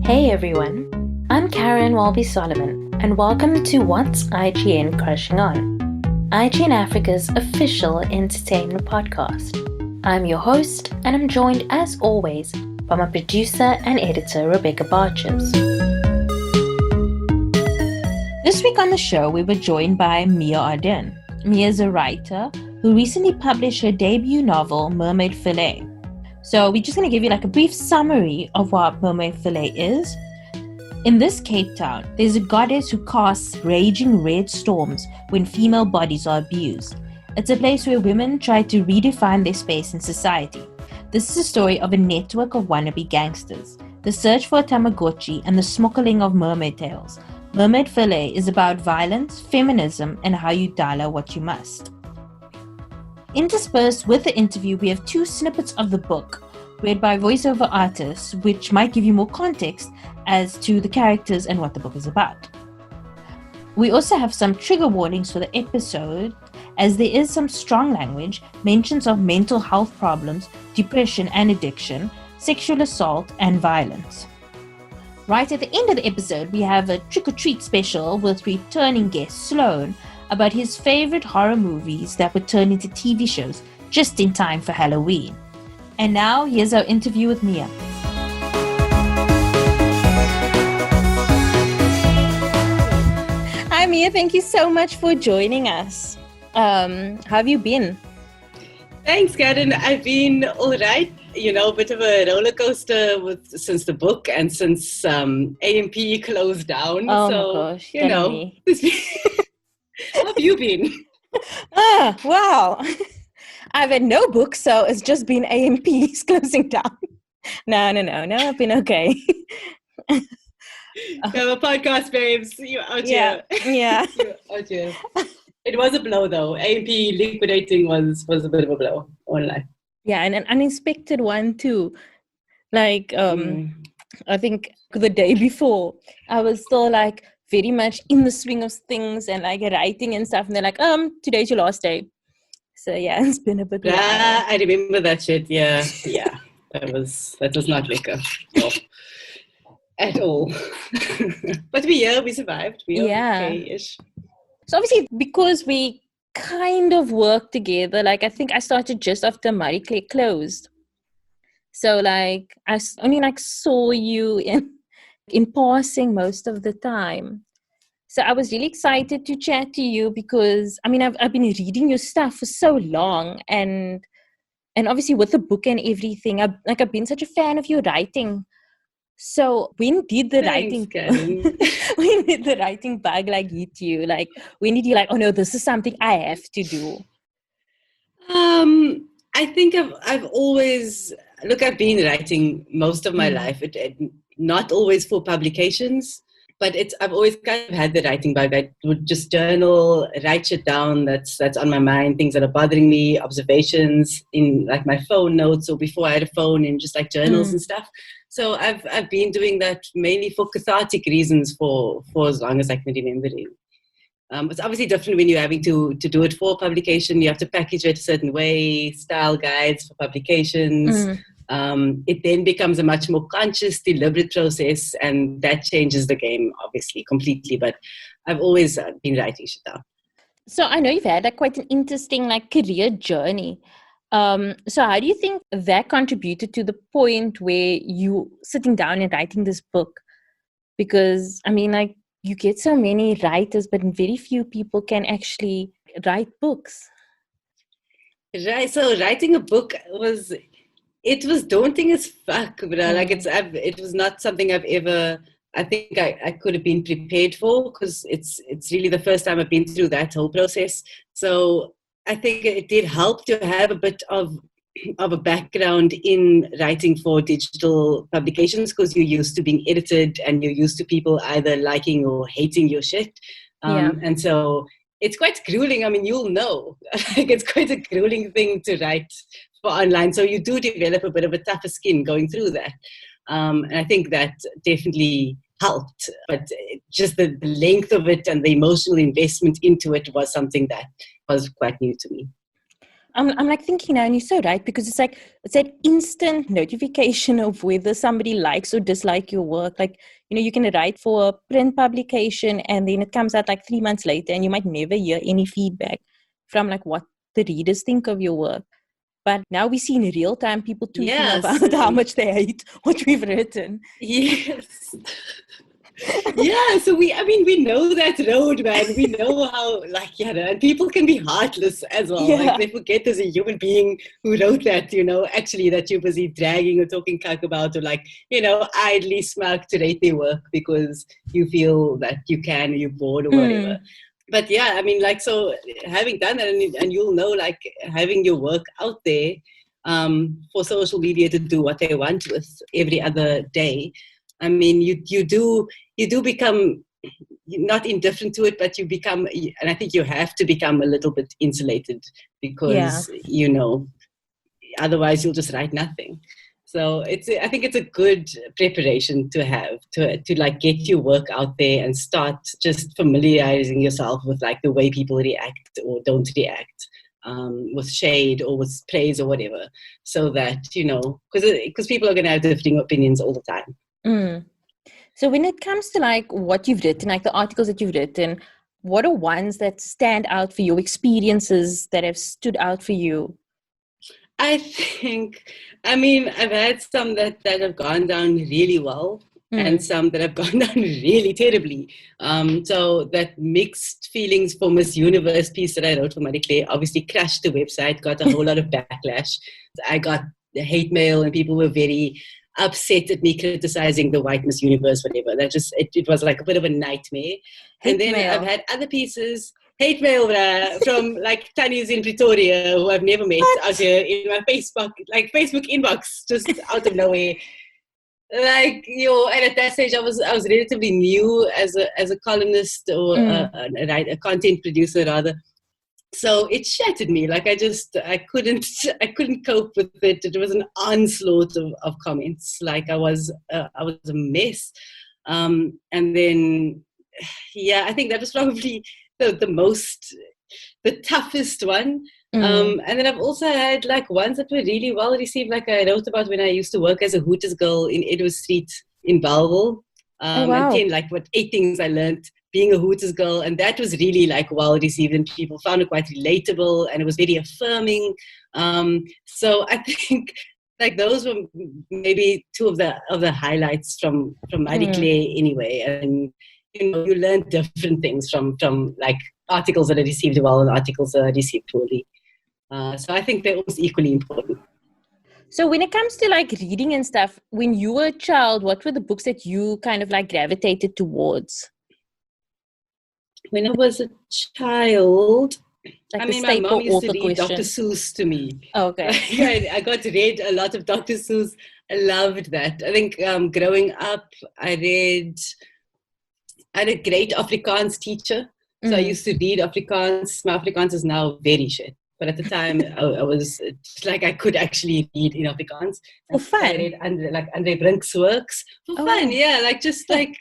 Hey everyone, I'm Karen Walby Solomon, and welcome to What's IGN Crushing On, IGN Africa's official entertainment podcast. I'm your host, and I'm joined as always by my producer and editor, Rebecca Barches. This week on the show, we were joined by Mia Arderne. Mia is a writer who recently published her debut novel, Mermaid Fillet. So we're just going to give you like a brief summary of what Mermaid Fillet is. In this Cape Town, there's a goddess who casts raging red storms when female bodies are abused. It's a place where women try to redefine their space in society. This is a story of a network of wannabe gangsters, the search for a Tamagotchi, and the smuggling of mermaid tails. Mermaid Fillet is about violence, feminism, and how you dollar what you must. Interspersed with the interview, we have 2 snippets of the book, read by voiceover artists, which might give you more context as to the characters and what the book is about. We also have some trigger warnings for the episode, as there is some strong language, mentions of mental health problems, depression and addiction, sexual assault, and violence. Right at the end of the episode, we have a trick-or-treat special with returning guest Sloan about his favorite horror movies that were turned into TV shows just in time for Halloween. And now, here's our interview with Mia. Hi Mia, thank you so much for joining us. How have you been? Thanks, Karen. I've been all right. A bit of a roller coaster since the book and since AMP closed down. Oh my gosh, me. How have you been? Wow. I've had no book, so it's just been AMPs closing down. No, I've been okay. A podcast, babes. You're out here. Yeah. You're out here. It was a blow, though. AMP liquidating was a bit of a blow online. Yeah, and an unexpected one, too. Like, I think the day before, I was still like very much in the swing of things and like writing and stuff. And they're like, today's your last day. So yeah, it's been a bit. I remember that shit. Yeah. That was not liquor at all. But we survived. We are okay-ish. So obviously, because we kind of worked together, like I think I started just after Marie Claire closed. So like I only like saw you in passing most of the time. So I was really excited to chat to you because I mean I've been reading your stuff for so long and obviously with the book and everything, I've been such a fan of your writing. So when did the writing bug like hit you? Like when did you like, oh no, this is something I have to do? I think I've always I've been writing most of my life. It not always for publications, but I've always kind of had the writing bug. I would just journal, write shit down that's on my mind, things that are bothering me, observations in like my phone notes or before I had a phone in just like journals and stuff. So I've been doing that mainly for cathartic reasons for as long as I can remember it. It's obviously different when you're having to do it for publication. You have to package it a certain way, style guides for publications. It then becomes a much more conscious, deliberate process, and that changes the game, obviously, completely. But I've always been writing shit down. So I know you've had like quite an interesting like career journey. So how do you think that contributed to the point where you sitting down and writing this book? Because I mean, like you get so many writers, but very few people can actually write books. Right. So writing a book was daunting as fuck, but it was not something I've ever. I think I could have been prepared for because it's really the first time I've been through that whole process. So I think it did help to have a bit of a background in writing for digital publications because you're used to being edited and you're used to people either liking or hating your shit. And so it's quite grueling. I mean, you'll know. It's quite a grueling thing to write for online. So you do develop a bit of a tougher skin going through that. And I think that definitely helped. But just the length of it and the emotional investment into it was something that was quite new to me. I'm like thinking now, and you're so right, because it's like it's that instant notification of whether somebody likes or dislike your work. Like, you can write for a print publication and then it comes out like 3 months later and you might never hear any feedback from like what the readers think of your work. But now we see in real time people tweeting about how much they hate what we've written. Yes. Yeah, so we know that road, man. We know how, like, and people can be heartless as well. Yeah. Like, they forget there's a human being who wrote that, actually, that you're busy dragging or talking cuck about, or like, idly smug to rate their work because you feel that you can, or you're bored or whatever. But yeah, I mean, like, so having done that, and you'll know, like, having your work out there for social media to do what they want with every other day. I mean, you do become not indifferent to it, but you become, and I think you have to become a little bit insulated because, otherwise you'll just write nothing. So I think it's a good preparation to have to like get your work out there and start just familiarizing yourself with like the way people react or don't react. With shade or with praise or whatever, so that, because people are going to have differing opinions all the time. So when it comes to like what you've written, like the articles that you've written, what are ones that stand out for you, experiences that have stood out for you? I think, I've had some that have gone down really well and some that have gone down really terribly. So that mixed feelings for Miss Universe piece that I wrote for Marie Claire obviously crashed the website, got a whole lot of backlash. I got hate mail and people were very upset at me criticizing the white Miss Universe, whatever. That just, it was like a bit of a nightmare. And then I've had other pieces, hate mail from like Tannies in Pretoria who I've never met out here in my Facebook inbox, just out of nowhere. Like, and at that stage I was relatively new as a columnist or a content producer rather. So it shattered me. Like I couldn't cope with it. It was an onslaught of comments. Like I was a mess. And then, I think that was probably the toughest one. And then I've also had like ones that were really well received. Like I wrote about when I used to work as a Hooters girl in Edward Street in Belleville. And 8 things I learned being a Hooters girl, and that was really like well received, and people found it quite relatable, and it was very affirming. So I think like those were maybe two of the highlights from Marie Claire anyway. And you learn different things from like articles that are received well and articles that are received poorly. So I think they're almost equally important. So when it comes to like reading and stuff, when you were a child, what were the books that you kind of like gravitated towards? When I was a child, like my mom used to read Dr. Seuss to me. Oh, okay. I got to read a lot of Dr. Seuss. I loved that. I think growing up, I had a great Afrikaans teacher. So I used to read Afrikaans. My Afrikaans is now very shit. But at the time, I was like, I could actually read in Afrikaans. For fun? I read Andre Brink's works. For fun, yeah. Like, just like,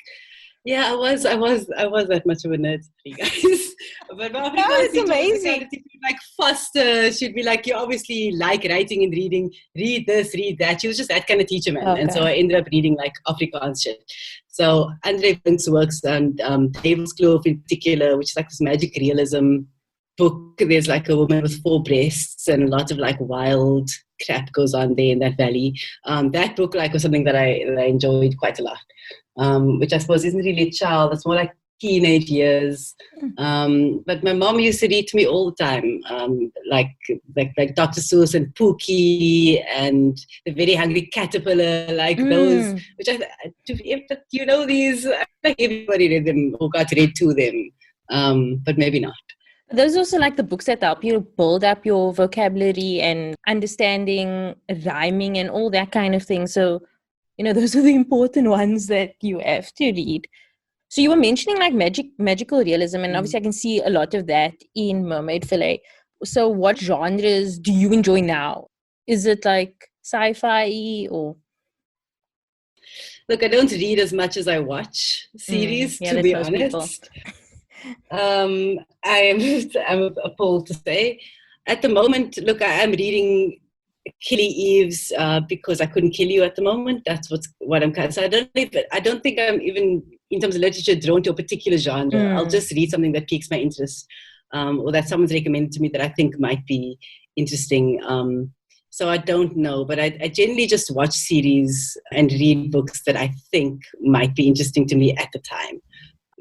yeah, I was that much of a nerd, you guys. But my Afrikaans teacher was the kind of teacher like Foster. She'd be like, you obviously like writing and reading. Read this, read that. She was just that kind of teacher, man. Okay. And so I ended up reading like Afrikaans shit. So Andre Brink's works and Devil's Kloof in particular, which is like this magic realism book. There's like a woman with 4 breasts and a lot of like wild crap goes on there in that valley. That book like was something that I enjoyed quite a lot, which I suppose isn't really a child. It's more like teenage years. But my mom used to read to me all the time, like Dr. Seuss and Pookie and The Very Hungry Caterpillar, like those, which these, like everybody read them or got read to them, but maybe not. Those are also like the books that help you build up your vocabulary and understanding, rhyming and all that kind of thing. So, those are the important ones that you have to read. So you were mentioning like magical realism, and obviously I can see a lot of that in Mermaid Fillet. So what genres do you enjoy now? Is it like sci-fi or? Look, I don't read as much as I watch series, to be honest. I'm appalled to say. At the moment, look, I am reading Killy Eves because I couldn't kill you at the moment. That's what I'm kind of. So I don't think I'm even in terms of literature drawn to a particular genre. I'll just read something that piques my interest, or that someone's recommended to me that I think might be interesting. So I don't know, but I generally just watch series and read books that I think might be interesting to me at the time.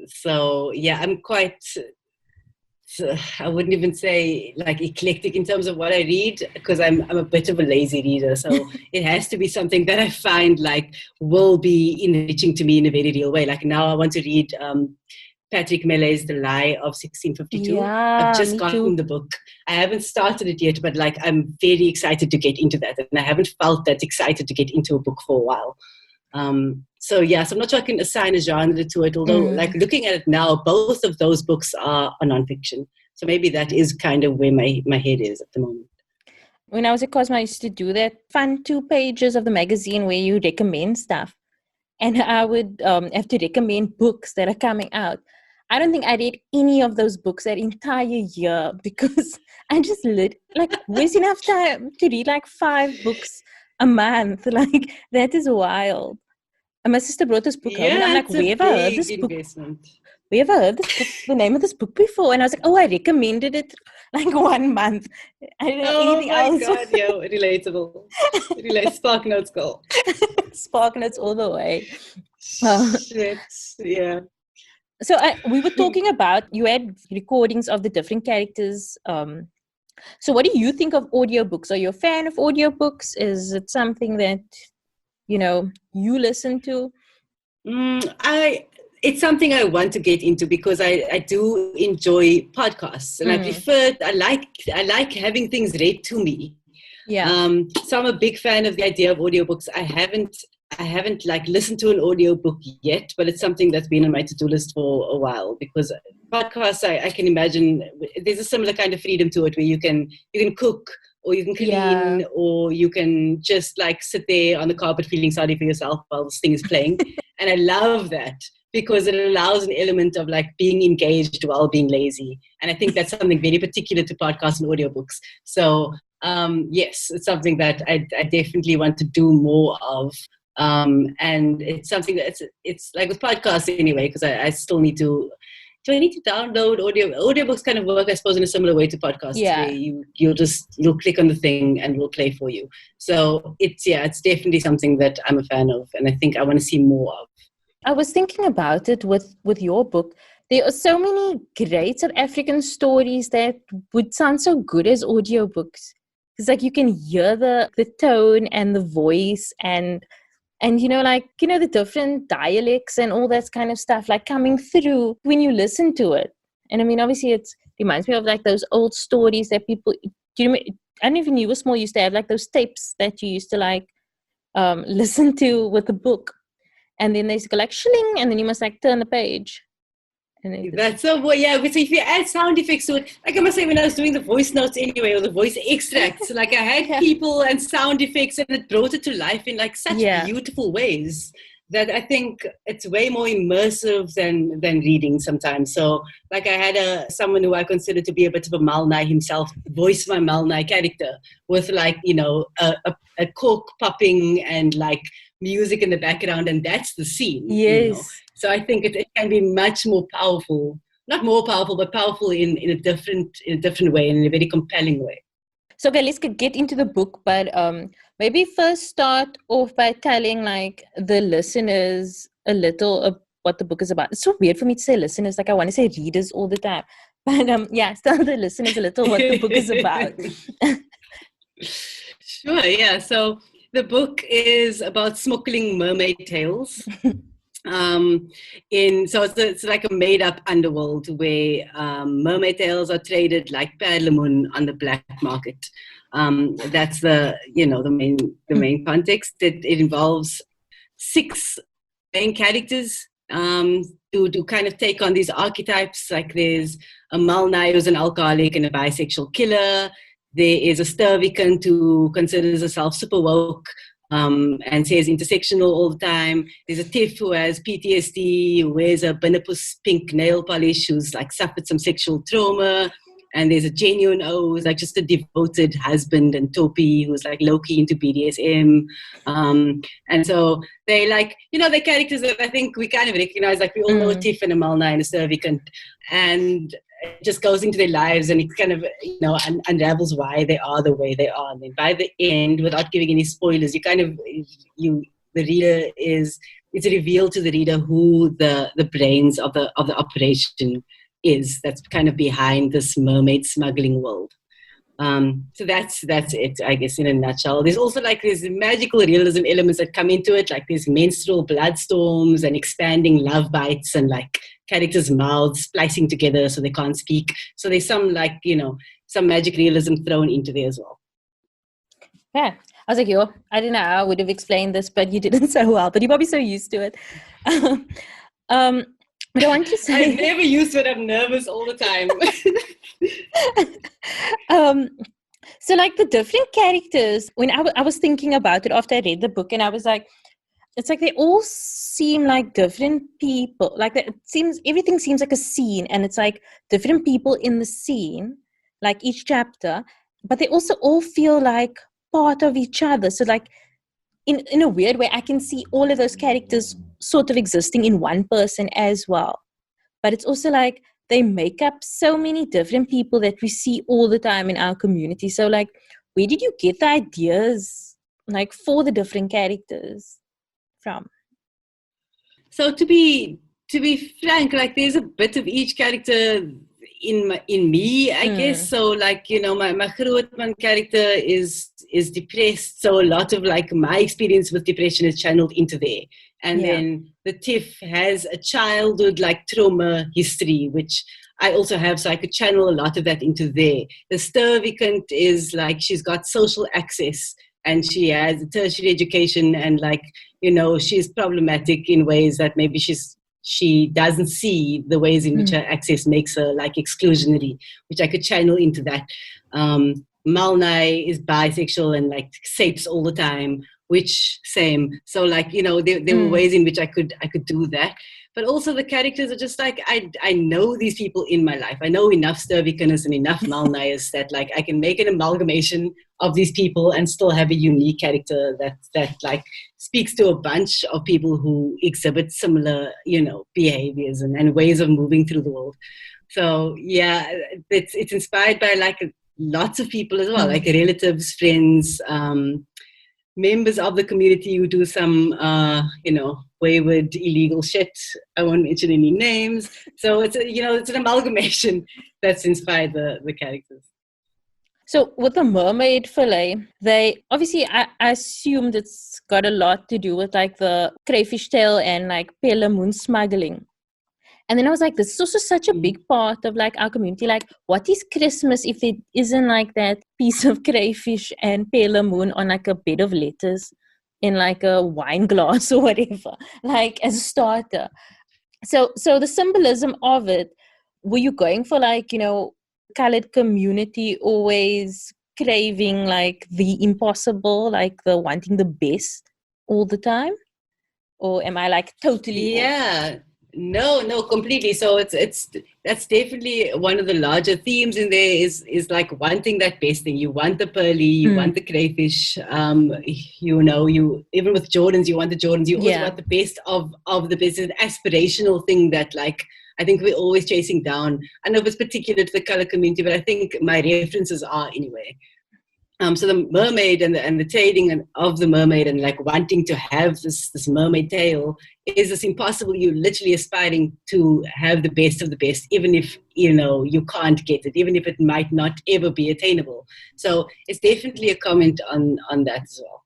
So yeah, I'm quite. I wouldn't even say like eclectic in terms of what I read, because I'm a bit of a lazy reader. So it has to be something that I find like will be enriching to me in a very real way. Like now I want to read Patrick Mellay's The Lie of 1652. Yeah, I've just me gotten too. the book. I haven't started it yet, but like I'm very excited to get into that. And I haven't felt that excited to get into a book for a while. So I'm not sure I can assign a genre to it, although like looking at it now, both of those books are nonfiction. So maybe that is kind of where my head is at the moment. When I was at Cosmo, I used to do that fun 2 pages of the magazine where you recommend stuff. And I would have to recommend books that are coming out. I don't think I read any of those books that entire year because I just where's enough time to read like 5 books a month? Like, that is wild. And my sister brought this book home and I'm like, It's a big investment. We ever heard this book, the name of this book before? And I was like, I recommended it like 1 month. I didn't know anything else. Oh my God, relatable. Spark Notes goal. Spark Notes all the way. Shit, yeah. So we were talking about, you had recordings of the different characters. So what do you think of audiobooks? Are you a fan of audiobooks? Is it something that, you listen to? It's something I want to get into because I do enjoy podcasts, and I like having things read to me. Yeah. So I'm a big fan of the idea of audiobooks. I haven't like listened to an audiobook yet, but it's something that's been on my to-do list for a while, because podcasts, I can imagine there's a similar kind of freedom to it where you can cook, or you can clean, or you can just like sit there on the carpet feeling sorry for yourself while this thing is playing. And I love that because it allows an element of like being engaged while being lazy. And I think that's something very particular to podcasts and audiobooks. So yes, it's something that I definitely want to do more of. And it's something that it's like with podcasts anyway, because I still need to. Do I need to download audiobooks? Kind of work, I suppose, in a similar way to podcasts. Yeah. Where you'll click on the thing and we'll play for you. So it's definitely something that I'm a fan of, and I think I want to see more of. I was thinking about it with your book. There are so many great South African stories that would sound so good as audiobooks. It's like you can hear the tone and the voice and the different dialects and all that kind of stuff like coming through when you listen to it. And I mean, obviously it reminds me of like those old stories that people, I don't know if you were small, used to have like those tapes that you used to like listen to with the book. And then they go like shilling, and then you must like turn the page. That's so But if you add sound effects to it, like I must say, when I was doing the voice notes anyway, or the voice extracts, like I had people and sound effects, and it brought it to life in like such beautiful ways that I think it's way more immersive than reading sometimes. So like I had someone who I consider to be a bit of a Malnai himself voice my Malnai character with like, a cork popping and like music in the background, and that's the scene. Yes. So I think it can be much more powerful, not more powerful, but powerful in a different way, and in a very compelling way. So okay, let's get into the book, but maybe first start off by telling like the listeners a little of what the book is about. It's so weird for me to say listeners, like I want to say readers all the time. But tell the listeners a little what the book is about. Sure, yeah. So the book is about smuggling mermaid tails. It's like a made-up underworld where mermaid tails are traded like perlemoen on the black market. That's the main context. It involves 6 main characters to kind of take on these archetypes. Like there's a Malnai who's an alcoholic and a bisexual killer. There is a Sturvican who considers herself super woke and says intersectional all the time. There's a Tiff who has PTSD, who wears a Binnapus pink nail polish, who's like suffered some sexual trauma. and there's a genuine O who's like just a devoted husband, and Topi who's like low-key into BDSM. And so they like, they're characters that I think we kind of recognize. Like we all know a Tiff and a Malna and a Servikant, and it just goes into their lives, and it kind of, unravels why they are the way they are. And then by the end, without giving any spoilers, the reader it's revealed to the reader who the brains of the operation is that's kind of behind this mermaid smuggling world. So that's it, I guess, in a nutshell. There's also like these magical realism elements that come into it, like these menstrual blood storms and expanding love bites and like characters' mouths splicing together so they can't speak. So there's some like, some magic realism thrown into there as well. Yeah. I was like, I don't know how I would have explained this, but you didn't so well. But you're probably so used to it. But I want to say... I'm never used to it. I'm nervous all the time. So like the different characters, when I was thinking about it after I read the book, and I was like, it's like they all seem like different people. Like everything seems like a scene, and it's like different people in the scene, like each chapter, but they also all feel like part of each other. So like in a weird way, I can see all of those characters sort of existing in one person as well. But it's also like they make up so many different people that we see all the time in our community. So like, where did you get the ideas like for the different characters from? So to be frank, like there's a bit of each character in me, I guess. So like, my Grootman character is depressed. So a lot of like my experience with depression is channeled into there. And then the Tiff has a childhood like trauma history, which I also have. So I could channel a lot of that into there. The Stervikant is like, she's got social access and she has a tertiary education, and like, she's problematic in ways that maybe she doesn't see the ways in which her access makes her like exclusionary, which I could channel into that. Malnai is bisexual and like sapes all the time, which same. So like, there were ways in which I could do that. But also the characters are just like, I know these people in my life. I know enough Stervikaners and enough Malnais that like I can make an amalgamation of these people and still have a unique character that like speaks to a bunch of people who exhibit similar, behaviors and ways of moving through the world. So yeah, it's inspired by like lots of people as well, like relatives, friends, members of the community who do some, wayward, illegal shit. I won't mention any names. So it's an amalgamation that's inspired the characters. So with the Mermaid Fillet, they obviously, I assumed it's got a lot to do with like the crayfish tail and like Pelemoon smuggling. And then I was like, this is also such a big part of like our community. Like, what is Christmas if it isn't like that piece of crayfish and Pelemoon on like a bed of lettuce in like a wine glass or whatever, like as a starter. So the symbolism of it, were you going for like, colored community always craving like the impossible, like the wanting the best all the time? Or am I like totally off? No, completely. So that's definitely one of the larger themes in there is like wanting that best thing. You want the pearly, you want the crayfish. You even with Jordans, you want the Jordans. You always want the best of the best. It's an aspirational thing that like I think we're always chasing down. I know it's particular to the color community, but I think my references are anyway. So the mermaid and the trading of the mermaid and like wanting to have this mermaid tail is this impossible. You're literally aspiring to have the best of the best, even if you can't get it, even if it might not ever be attainable. So it's definitely a comment on that as well.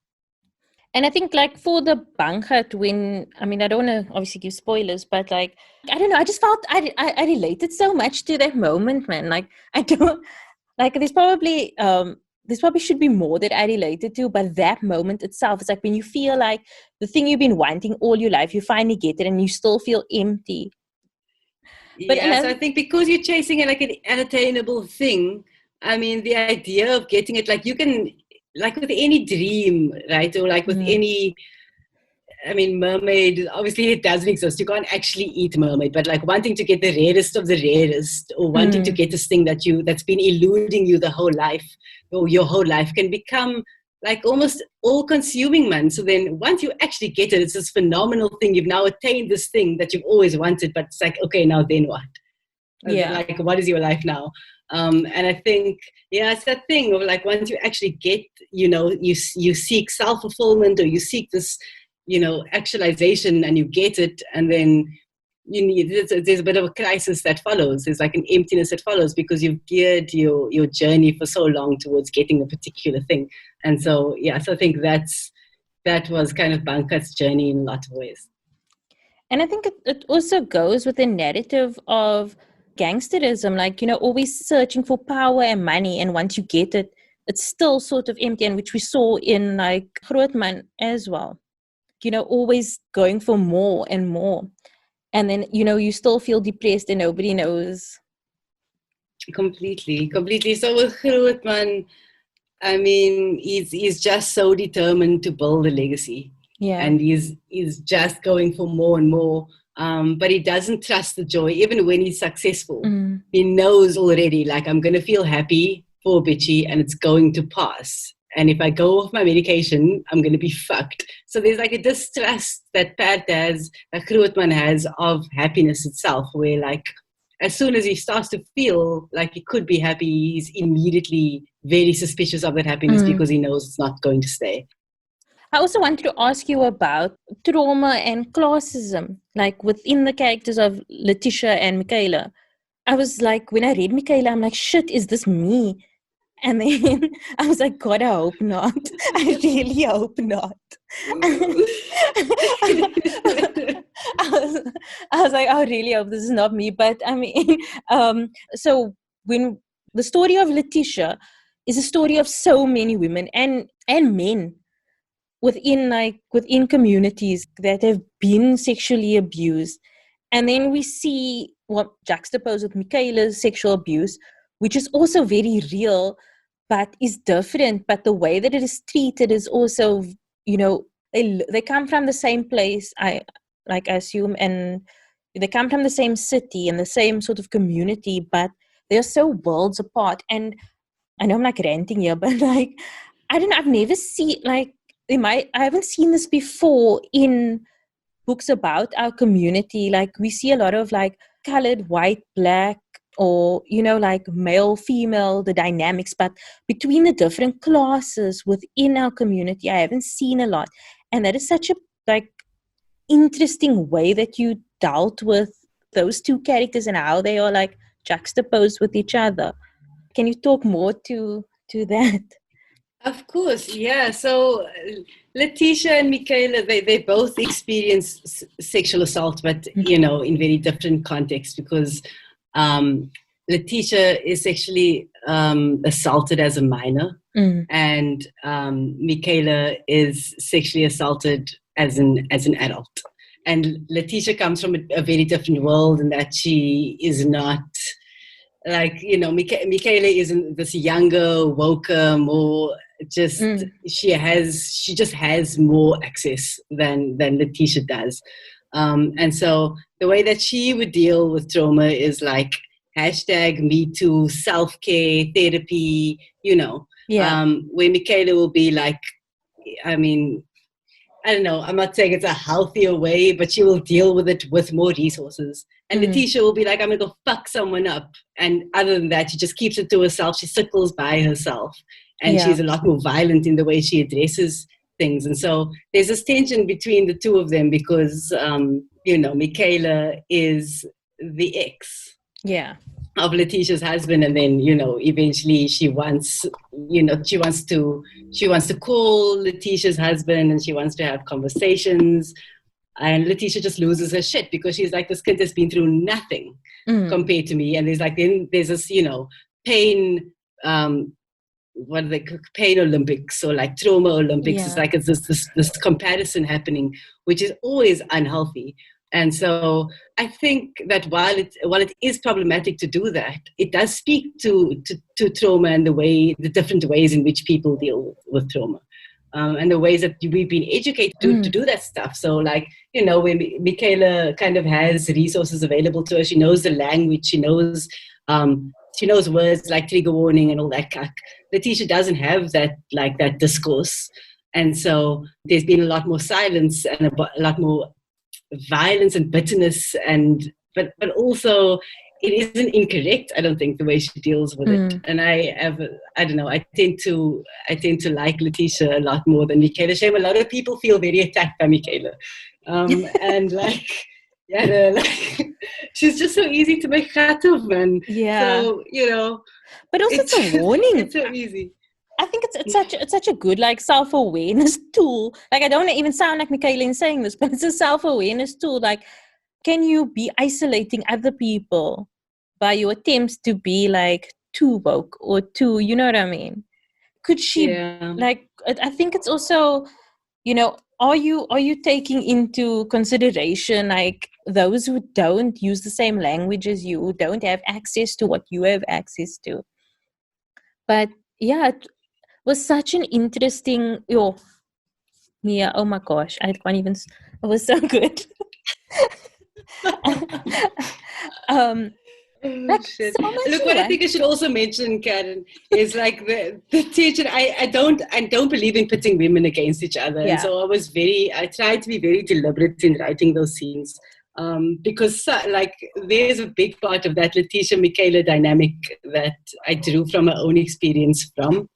And I think like for the Bangat, I don't want to obviously give spoilers, but like, I don't know, I just felt I related so much to that moment, man. Like I don't, like there's probably should be more that I related to, but that moment itself, it's like when you feel like the thing you've been wanting all your life, you finally get it and you still feel empty. But so I think because you're chasing it like an unattainable thing, I mean, the idea of getting it, like you can, like with any dream, right? Or like with any I mean, mermaid, obviously it doesn't exist. You can't actually eat mermaid, but like wanting to get the rarest of the rarest, or wanting to get this thing that's been eluding you the whole life, or your whole life, can become like almost all-consuming, man. So then once you actually get it, it's this phenomenal thing. You've now attained this thing that you've always wanted, but it's like, okay, now then what? Yeah. Like, what is your life now? And I think, yeah, it's that thing of like, once you actually get, you seek self-fulfillment, or you seek this, actualization, and you get it, and then there's a bit of a crisis that follows. There's like an emptiness that follows, because you've geared your journey for so long towards getting a particular thing. And so, yeah, so I think that was kind of Bankat's journey in a lot of ways. And I think it also goes with the narrative of gangsterism, like, always searching for power and money. And once you get it, it's still sort of empty, and which we saw in like Grootman as well. Always going for more and more. And then, you still feel depressed and nobody knows. Completely. So with Grootman, I mean, he's just so determined to build a legacy. Yeah. And he's just going for more and more. But he doesn't trust the joy, even when he's successful. He knows already, like, I'm going to feel happy for Bitchy, and it's going to pass. And if I go off my medication, I'm going to be fucked. So there's like a distrust that Pat has, that Grootman has, of happiness itself, where like, as soon as he starts to feel like he could be happy, he's immediately very suspicious of that happiness, because he knows it's not going to stay. I also wanted to ask you about trauma and classism, like within the characters of Letitia and Michaela. I was like, when I read Michaela, I'm like, shit, is this me? And then I was like, God, I hope not. I really hope not. I was like, I really hope this is not me. But I mean, so when the story of Letitia is a story of so many women and men within communities that have been sexually abused. And then we see what juxtaposed with Michaela's sexual abuse, which is also very real, but is different. But the way that it is treated is also, they come from the same place, I assume, and they come from the same city and the same sort of community, but they're so worlds apart. And I know I'm like ranting here, but like, I don't know, I've never seen like, I haven't seen this before in books about our community. Like, we see a lot of like colored, white, black, or, like male, female, the dynamics, but between the different classes within our community, I haven't seen a lot. And that is such a like interesting way that you dealt with those two characters and how they are like juxtaposed with each other. Can you talk more to that? Of course, yeah. So Letitia and Michaela, they both experienced sexual assault, but, in very different contexts, because Letitia is sexually assaulted as a minor, and Michaela is sexually assaulted as an adult. And Letitia comes from a very different world, in that she is not like, Michaela isn't this younger, woker, more just she just has more access than Letitia does. And so the way that she would deal with trauma is like #MeToo, self-care, therapy, where Michaela will be like, I mean, I don't know, I'm not saying it's a healthier way, but she will deal with it with more resources. And Letitia will be like, I'm going to go fuck someone up. And other than that, she just keeps it to herself. She sickles by herself. And she's a lot more violent in the way she addresses things. And so there's this tension between the two of them, because, Michaela is the ex. Yeah. Of Letitia's husband, and then eventually she wants to call Letitia's husband, and she wants to have conversations, and Letitia just loses her shit, because she's like, this kid has been through nothing compared to me. And there's this pain, what are they, pain Olympics, or like trauma Olympics. It's like it's this comparison happening, which is always unhealthy. And so I think that while it is problematic to do that, it does speak to trauma and the different ways in which people deal with trauma. and the ways that we've been educated to do that stuff. So like, when Michaela kind of has resources available to her, she knows the language, she knows words like trigger warning and all that cuck. Letitia doesn't have that discourse. And so there's been a lot more silence and a lot more violence and bitterness, but also it isn't incorrect, I don't think, the way she deals with it. And I don't know, I tend to like Letitia a lot more than Michaela. Shame a lot of people feel very attacked by Michaela. And like, she's just so easy to make fun of, man. Yeah. So, but also it's a warning. It's so easy. I think it's such a good like self-awareness tool. Like, I don't want to even sound like Michaela in saying this, but it's a self-awareness tool. Like, can you be isolating other people by your attempts to be like too woke or too, you know what I mean? Could she like? I think it's also, are you taking into consideration like those who don't use the same language as you, who don't have access to what you have access to? But yeah, it was such an interesting. Oh my gosh, I can't even. It was so good. Shit. So look, what I think I should also mention, Karen, is like the teacher. I don't believe in pitting women against each other, and so I tried to be very deliberate in writing those scenes, because like there's a big part of that Letitia Michaela dynamic that I drew from my own experience from.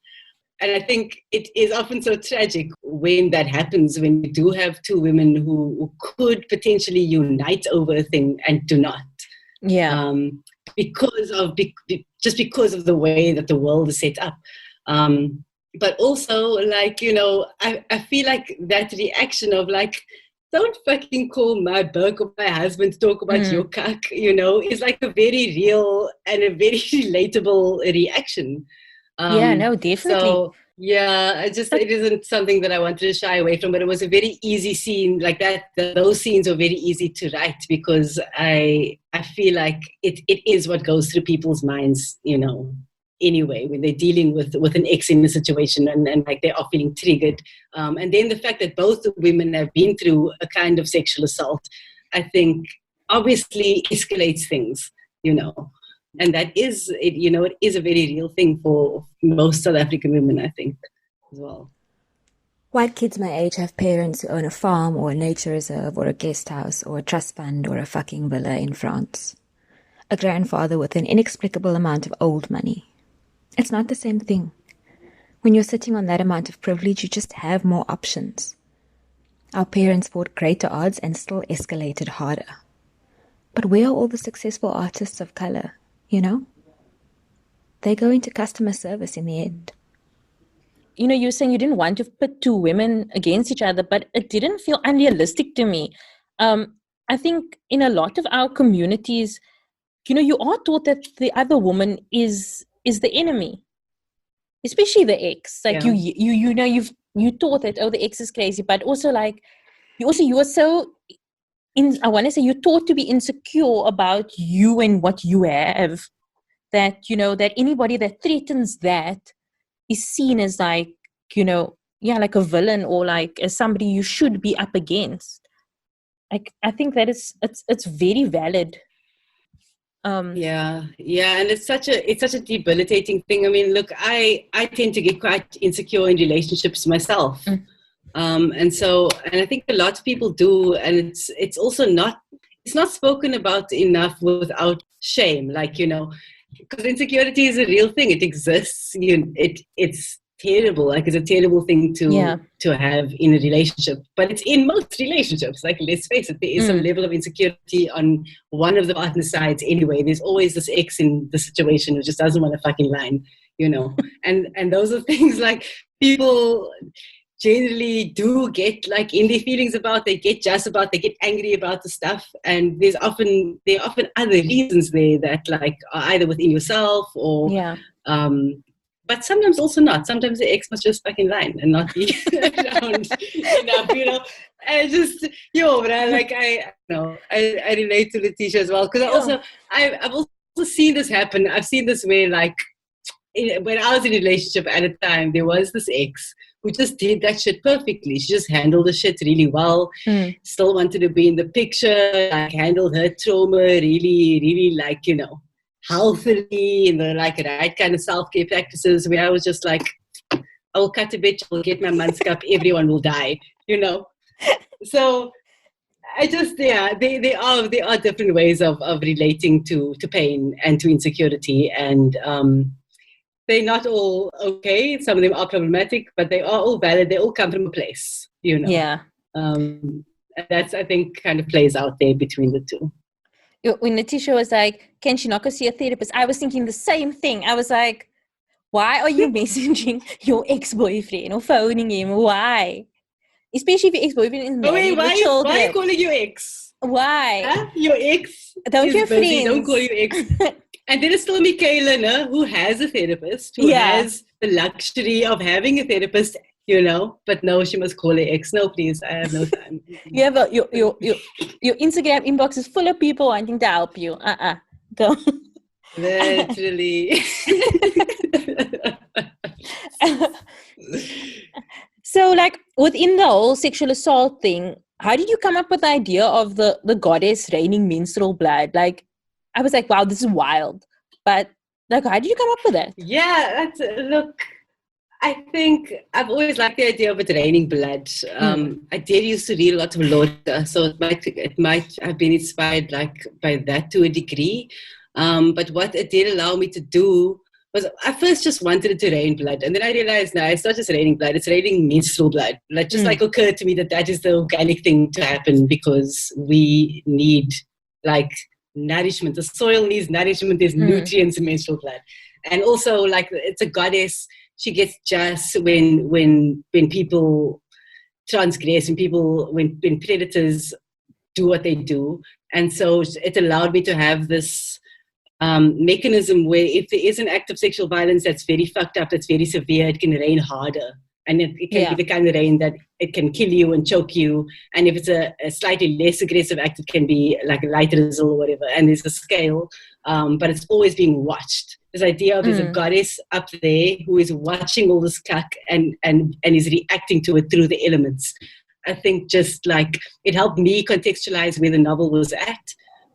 And I think it is often so tragic when that happens, when you do have two women who could potentially unite over a thing and do not. Yeah. Because of the way that the world is set up. But also, like, I feel like that reaction of like, don't fucking call my Burke or my husband to talk about your cuck, is like a very real and a very relatable reaction. No, definitely. So, it isn't something that I wanted to shy away from, but it was a very easy scene like that. Those scenes are very easy to write because I feel like it is what goes through people's minds, anyway, when they're dealing with an ex in a situation and like they are feeling triggered. And then the fact that both the women have been through a kind of sexual assault, I think obviously escalates things, And that is, it is a very real thing for most South African women, I think, as well. White kids my age have parents who own a farm or a nature reserve or a guest house or a trust fund or a fucking villa in France. A grandfather with an inexplicable amount of old money. It's not the same thing. When you're sitting on that amount of privilege, you just have more options. Our parents fought greater odds and still escalated harder. But where are all the successful artists of color? They go into customer service in the end. You were saying you didn't want to put two women against each other, but it didn't feel unrealistic to me. I think in a lot of our communities, you are taught that the other woman is the enemy, especially the ex. Like you taught that, oh, the ex is crazy, but also like you are so. I want to say you're taught to be insecure about you and what you have, that, that anybody that threatens that is seen as like, like a villain or like as somebody you should be up against. Like, I think that it's very valid. And it's such a debilitating thing. I mean, look, I tend to get quite insecure in relationships myself. And I think a lot of people do, and it's also not spoken about enough without shame, like, because insecurity is a real thing. It exists. It's terrible. Like, it's a terrible thing to have in a relationship, but it's in most relationships. Like, let's face it, there is some level of insecurity on one of the partner's sides anyway. There's always this ex in the situation who just doesn't want a fucking line, and those are things like people generally do get like in their feelings about, they get just about, they get angry about the stuff, and there are often other reasons there that like are either within yourself or but sometimes also not. Sometimes the ex must just fucking line and not be around enough, and just but I relate to Letitia as well, because I've also seen this happen. I've seen this where like when I was in a relationship at a time, there was this ex who just did that shit perfectly. She just handled the shit really well. Still wanted to be in the picture, like handled her trauma really, really like, you know, healthily, in the like right kind of self-care practices, where I was just like, I will cut a bitch, I'll get my months cup, everyone will die, you know. So I just, yeah, they are different ways of relating to pain and to insecurity, and they're not all okay. Some of them are problematic, but they are all valid. They all come from a place, you know. Yeah. And that's, I think, kind of plays out there between the two. When Letitia was like, can she not go see a therapist? I was thinking the same thing. I was like, why are you messaging your ex-boyfriend or phoning him? Why? Especially if your ex-boyfriend is married with children. Why are you calling your ex? Why? Huh? Your ex Don't is your busy. friends. Don't call your ex. And then it's still Michaela, no, who has a therapist, who has the luxury of having a therapist, you know. But no, she must call her ex. No, please, I have no time. You have your Instagram inbox is full of people wanting to help you. Go. Literally. So, like, within the whole sexual assault thing, how did you come up with the idea of the goddess raining menstrual blood? Like, I was like, wow, this is wild. But, like, how did you come up with that? Yeah, look, I think I've always liked the idea of it raining blood. I did used to read a lot of Lorca, so it might have been inspired like by that to a degree. But what it did allow me to do was, I first just wanted it to rain blood, and then I realized, no, it's not just raining blood, it's raining menstrual blood. Like, just like occurred to me that is the organic thing to happen, because we need like nourishment. The soil needs nourishment. There's nutrients in menstrual blood, and also like it's a goddess. She gets just when people transgress, when predators do what they do, and so it allowed me to have this mechanism where if there is an act of sexual violence that's very fucked up, that's very severe, it can rain harder. And it can be the kind of rain that it can kill you and choke you. And if it's a slightly less aggressive act, it can be like a light drizzle or whatever. And there's a scale, but it's always being watched. This idea of there's a goddess up there who is watching all this cuck and is reacting to it through the elements. I think just like it helped me contextualize where the novel was at.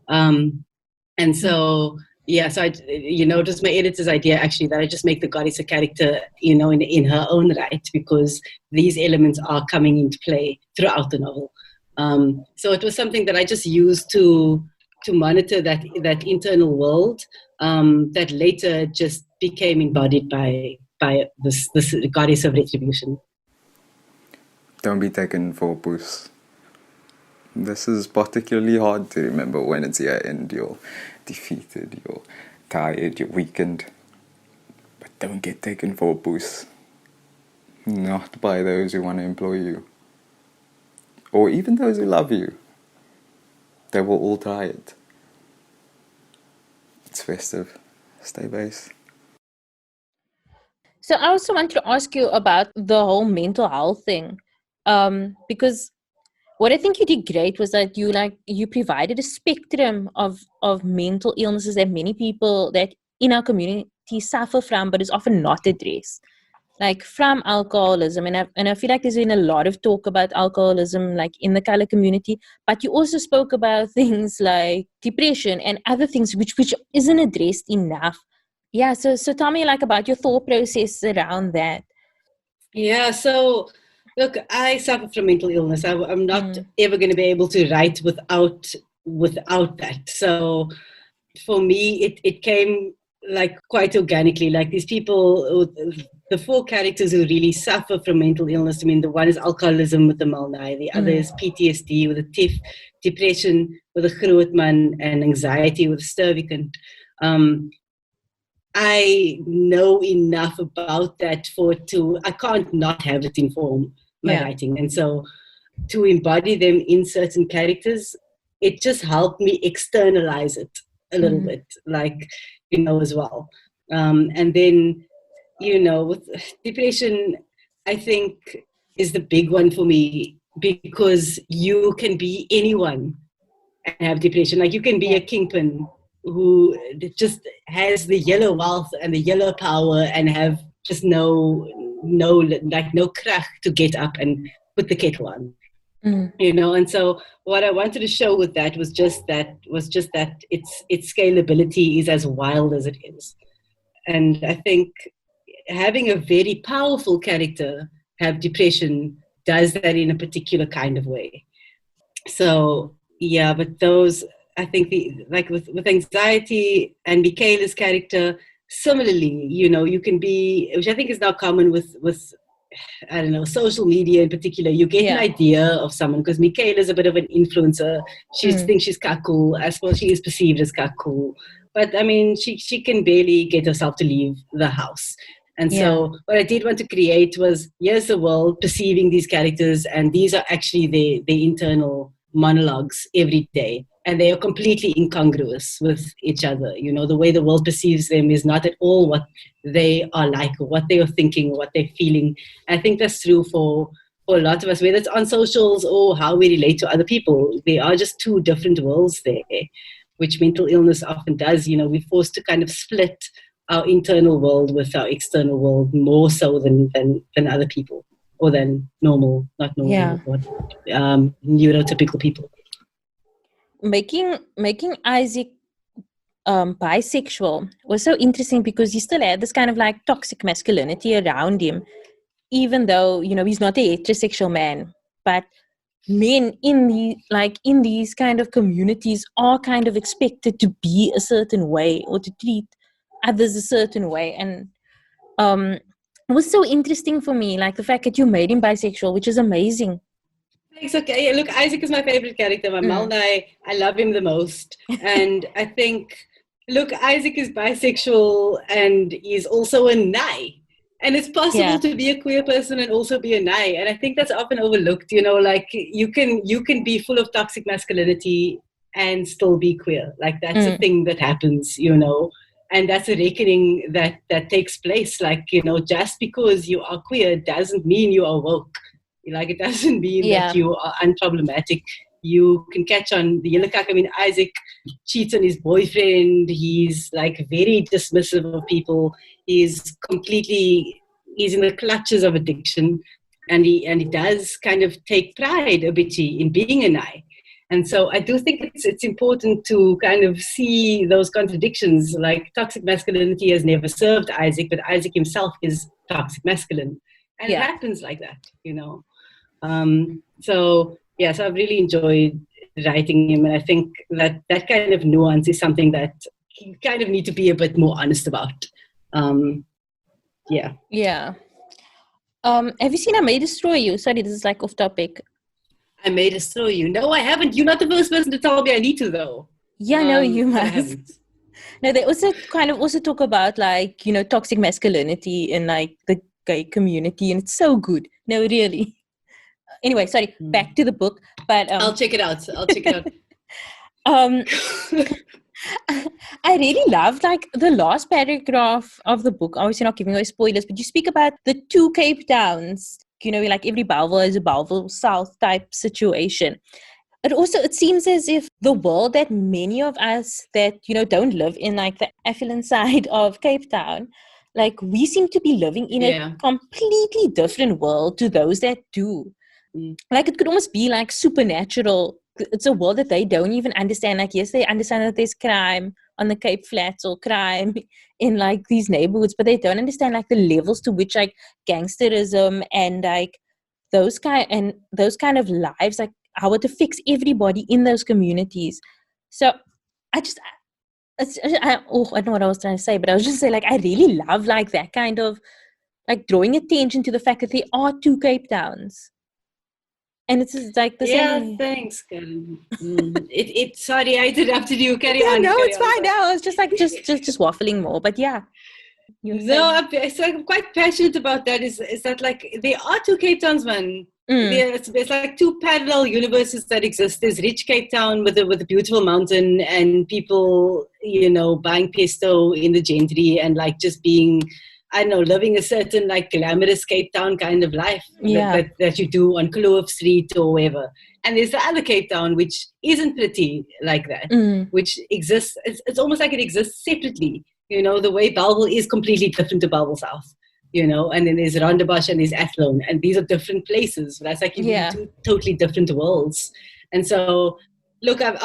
And so... yeah, so it was my editor's idea actually that I just make the goddess a character, you know, in her own right, because these elements are coming into play throughout the novel. So it was something that I just used to monitor that internal world that later just became embodied by this goddess of retribution. Don't be taken for a puss. This is particularly hard to remember when it's your end. You're defeated, you're tired, you're weakened. But don't get taken for a puss. Not by those who want to employ you. Or even those who love you. They will all try it. It's festive. Stay base. So I also wanted to ask you about the whole mental health thing. Because what I think you did great was that you provided a spectrum of mental illnesses that many people that in our community suffer from, but is often not addressed. Like from alcoholism, and I feel like there's been a lot of talk about alcoholism, like in the color community. But you also spoke about things like depression and other things which isn't addressed enough. Yeah, so tell me like about your thought process around that. Yeah, so. Look, I suffer from mental illness. I'm not ever going to be able to write without that. So for me, it came like quite organically. Like these people, the four characters who really suffer from mental illness. I mean, the one is alcoholism with the Malnai, the other is PTSD with a TIF, depression with a Grootman, and anxiety with a Sturvikant. I know enough about that I can't not have it inform my writing. And so to embody them in certain characters, it just helped me externalize it a little bit, like, you know, as well. And then, you know, with depression, I think is the big one for me, because you can be anyone and have depression. Like you can be a kingpin who just has the yellow wealth and the yellow power and have just no no krach to get up and put the kettle on. And so what I wanted to show with that was just that its scalability is as wild as it is. And I think having a very powerful character have depression does that in a particular kind of way. So yeah, but those, I think, with anxiety and Michaela's character, similarly, you can be, which I think is now common with I don't know, social media in particular. You get an idea of someone, because Michaela's a bit of an influencer. She thinks she's cool. I suppose she is perceived as cool. But I mean, she can barely get herself to leave the house. And so what I did want to create was, here's the world perceiving these characters, and these are actually their internal monologues every day. And they are completely incongruous with each other. The way the world perceives them is not at all what they are like, or what they are thinking, or what they're feeling. And I think that's true for a lot of us, whether it's on socials or how we relate to other people. They are just two different worlds there, which mental illness often does. We're forced to kind of split our internal world with our external world more so than other people, or than normal, not normal, but neurotypical people. Making Isaac bisexual was so interesting, because he still had this kind of like toxic masculinity around him, even though he's not a heterosexual man. But men in these kind of communities are kind of expected to be a certain way, or to treat others a certain way. And it was so interesting for me, like the fact that you made him bisexual, which is amazing. It's okay. Yeah, look, Isaac is my favorite character. My Malnai, I love him the most. And I think, look, Isaac is bisexual, and he's also a nai. And it's possible to be a queer person and also be a nai. And I think that's often overlooked. Like you can be full of toxic masculinity and still be queer. Like that's a thing that happens, and that's a reckoning that takes place. Like, just because you are queer doesn't mean you are woke. Like, it doesn't mean that you are unproblematic. You can catch on the yellow. I mean, Isaac cheats on his boyfriend. He's like very dismissive of people. He's in the clutches of addiction, and he does kind of take pride a bit in being an I. And so I do think it's important to kind of see those contradictions. Like, toxic masculinity has never served Isaac, but Isaac himself is toxic masculine. And it happens like that, So I've really enjoyed writing him. And I think that kind of nuance is something that you kind of need to be a bit more honest about. Have you seen I May Destroy You? Sorry, this is like off topic. I May Destroy You. No, I haven't. You're not the first person to tell me I need to, though. Yeah, no, you must. No, they also talk about like, toxic masculinity in like the gay community, and it's so good. No, really. Anyway, sorry, back to the book. But I'll check it out. I really loved like the last paragraph of the book. Obviously not giving away spoilers, but you speak about the two Cape Towns. Like every Belleville is a Belleville South type situation. It seems as if the world that many of us that, don't live in like the affluent side of Cape Town, like we seem to be living in a completely different world to those that do. Like it could almost be like supernatural. It's a world that they don't even understand. Like, yes, they understand that there's crime on the Cape Flats or crime in like these neighborhoods, but they don't understand like the levels to which like gangsterism and like those kind of lives, like how it affects everybody in those communities. So I don't know what I was trying to say, but I was just saying, like, I really love like that kind of like drawing attention to the fact that there are two Cape Towns. And it's just like the same. Yeah, thanks, Karen. Sorry, I interrupted you. Carry on. No, it's fine. No, I was just like just waffling more. But yeah. I'm quite passionate about that. Is that like there are two Cape Towns, man? There's like two parallel universes that exist. There's rich Cape Town with a beautiful mountain and people, buying pesto in the gentry and like just being, I don't know, living a certain like glamorous Cape Town kind of life that you do on Kloof Street or wherever. And there's the other Cape Town, which isn't pretty like that, which exists. It's almost like it exists separately. The way Belleville is completely different to Belleville South. you know, and then there's Rondebosch and there's Athlone, and these are different places. That's like you're in two totally different worlds. And so, look, I've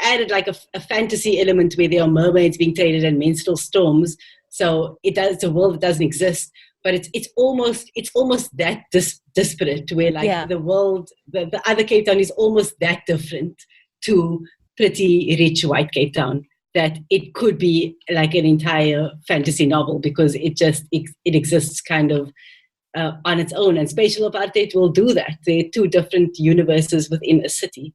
added like a fantasy element where there are mermaids being traded and menstrual storms. So it's a world that doesn't exist, but it's almost that disparate, where like the world, the other Cape Town is almost that different to pretty rich white Cape Town, that it could be like an entire fantasy novel, because it exists kind of on its own. And spatial apartheid will do that. There are two different universes within a city.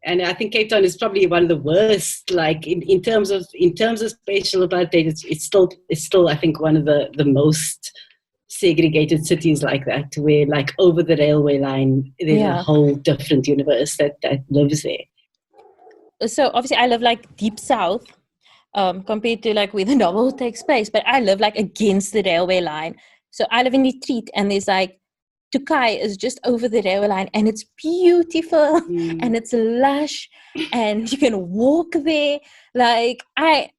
And I think Cape Town is probably one of the worst, like in terms of spatial apartheid. It's still I think one of the most segregated cities like that, where like over the railway line there's a whole different universe that lives there. So obviously I live like deep south compared to like where the novel takes place, but I live like against the railway line. So I live in Retreat, and there's like Tukai is just over the railway line, and it's beautiful and it's lush and you can walk there. Like I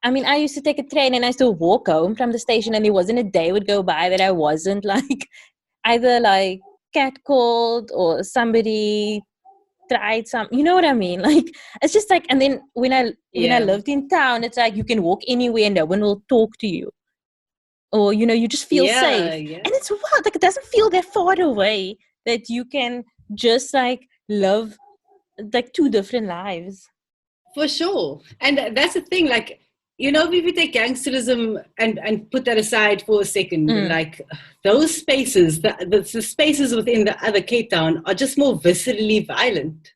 mean, I used to take a train and I used to walk home from the station, and there wasn't a day would go by that I wasn't like either like catcalled or somebody tried some, you know what I mean? Like it's just like, and then when I lived in town, it's like you can walk anywhere and no one will talk to you, or you know, you just feel safe. And it's wild, like it doesn't feel that far away that you can just like live like two different lives. For sure. And that's the thing, like, you know, if we take gangsterism and put that aside for a second, like those spaces, the spaces within the other Cape Town are just more viscerally violent.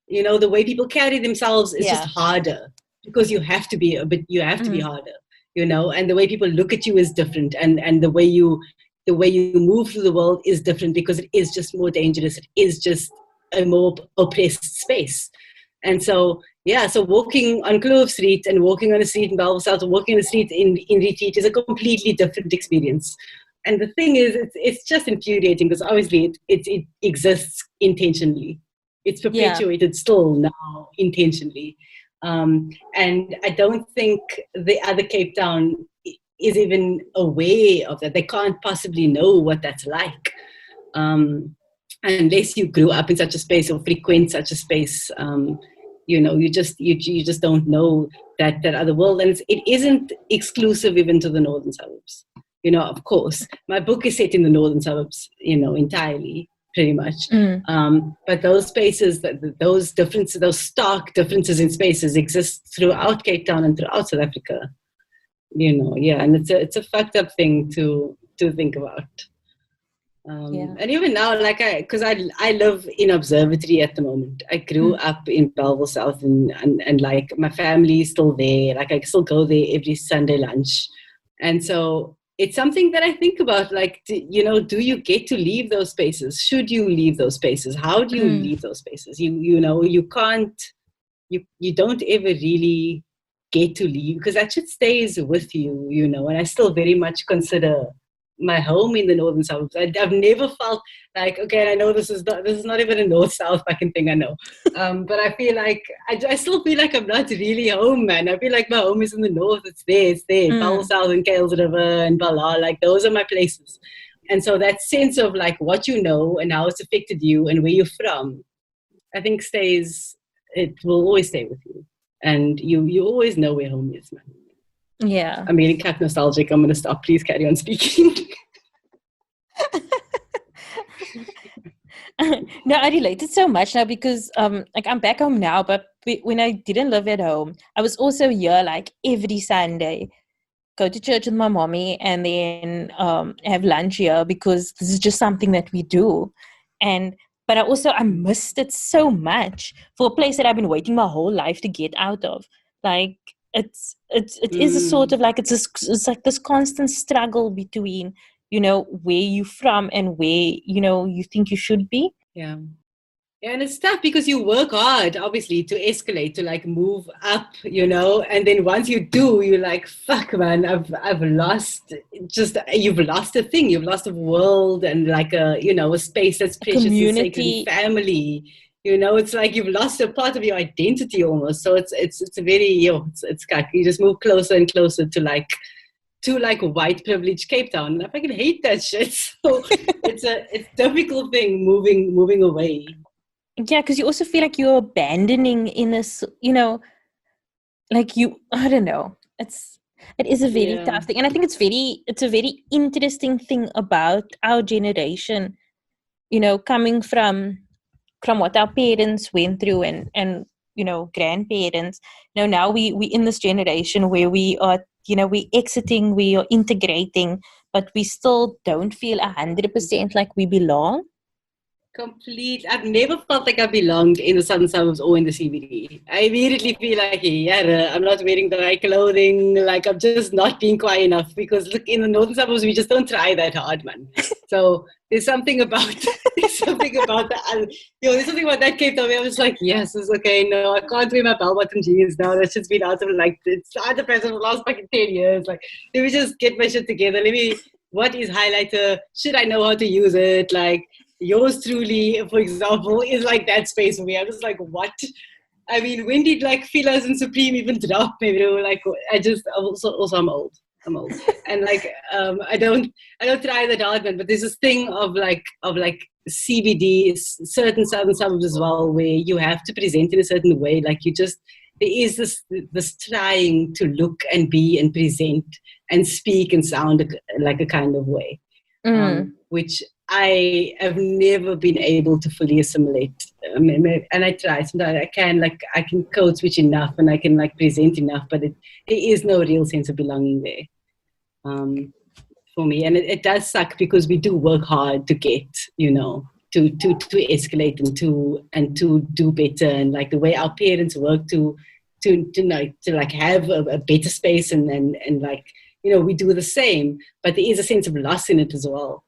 You know, the way people carry themselves is just harder, because you have to be harder, you know, and the way people look at you is different, and the way you move through the world is different, because it is just more dangerous. It is just a more oppressed space. And so, so walking on Kloof Street and walking on a street in Bellville South, or walking on a street in Retreat is a completely different experience. And the thing is, it's just infuriating, because obviously it exists intentionally. It's perpetuated still now intentionally. And I don't think the other Cape Town is even aware of that. They can't possibly know what that's like. Unless you grew up in such a space or frequent such a space, you know, you just don't know that other world. And it isn't exclusive even to the northern suburbs. You know, of course, my book is set in the northern suburbs, you know, entirely, pretty much. But those spaces, those differences, those stark differences in spaces exist throughout Cape Town and throughout South Africa. You know, and it's a fucked up thing to think about. And even now, like because I live in Observatory at the moment. I grew up in Bellville South, and like my family is still there. Like I still go there every Sunday lunch, and so it's something that I think about. Like, you know, do you get to leave those spaces? Should you leave those spaces? How do you leave those spaces? You know, you can't. You don't ever really get to leave, because that shit stays with you. You know, and I still very much consider my home in the northern suburbs. I've never felt like, okay, and I know this is not even a north-south fucking thing, I know. But I feel like, I still feel like I'm not really home, man. I feel like my home is in the north. It's there. Bellville South and Kales River and Bala, like those are my places. And so that sense of like what you know and how it's affected you and where you're from, I think it will always stay with you. And you always know where home is, man. Yeah. I'm getting cat nostalgic. I'm going to stop. Please carry on speaking. No, I related so much now, because like I'm back home now, but when I didn't live at home, I was also here like every Sunday, go to church with my mommy, and then have lunch here, because this is just something that we do. But I missed it so much, for a place that I've been waiting my whole life to get out of. Like it is a sort of like it's like this constant struggle between, you know, where you're from and where, you know, you think you should be. Yeah, and it's tough, because you work hard, obviously, to escalate, to like move up, you know, and then once you do, you're like, fuck, man, I've lost. You've lost a thing. You've lost a world, and like a space that's precious, community, and sacred, family. You know, it's like you've lost a part of your identity almost. So it's a very, it's you just move closer and closer to to like white privileged Cape Town, and I fucking hate that shit. So it's a difficult thing moving away. Yeah, because you also feel like you're abandoning in this, like I don't know. It is a very tough thing. And I think it's a very interesting thing about our generation, coming from what our parents went through and grandparents. Now we in this generation where we are, we exiting, we are integrating, but we still don't feel 100% like we belong. Complete. I've never felt like I belonged in the southern suburbs or in the CBD. I immediately feel like, yeah, I'm not wearing the right clothing. Like I'm just not being quiet enough, because look, in the northern suburbs we just don't try that hard, man. So there's something about that. There's something about that Cape Town where I was like, yes, it's okay. No, I can't wear my bell-bottom jeans now. That's just been out of it's out of present for the last fucking 10 years. Like, let me just get my shit together. What is highlighter? Should I know how to use it? Like, yours truly, for example, is like that space for me. I'm just like, what? I mean, when did like Filas and Supreme even drop? Maybe they were like, also I'm old. And like, I don't try that hard, man. But there's this thing of CBD, certain southern suburbs as well, where you have to present in a certain way. Like there is this trying to look and be and present and speak and sound like a kind of way, which I have never been able to fully assimilate. And I try. Sometimes I can code switch enough and I can like present enough, but there is no real sense of belonging there for me. And it does suck, because we do work hard to get, to escalate and to do better. And like the way our parents work to like have a better space and like, we do the same, but there is a sense of loss in it as well.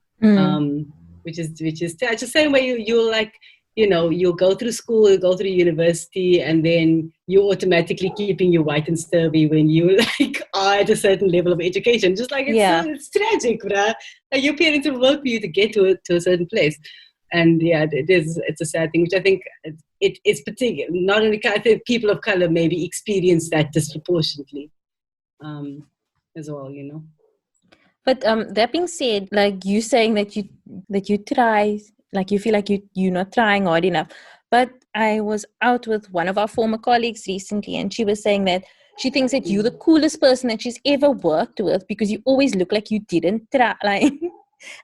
Which is just the same way you'll like, you'll go through school, you'll go through university, and then you're automatically keeping your white and sturdy when you like are at a certain level of education. Just like it's tragic, bruh. Like your parents will work for you to get to a certain place. And it's a sad thing, which I think it's particular. Not only I think people of color maybe experience that disproportionately as well, But that being said, like you saying that you try, like you feel like you're not trying hard enough. But I was out with one of our former colleagues recently, and she was saying that she thinks that you're the coolest person that she's ever worked with, because you always look like you didn't try, like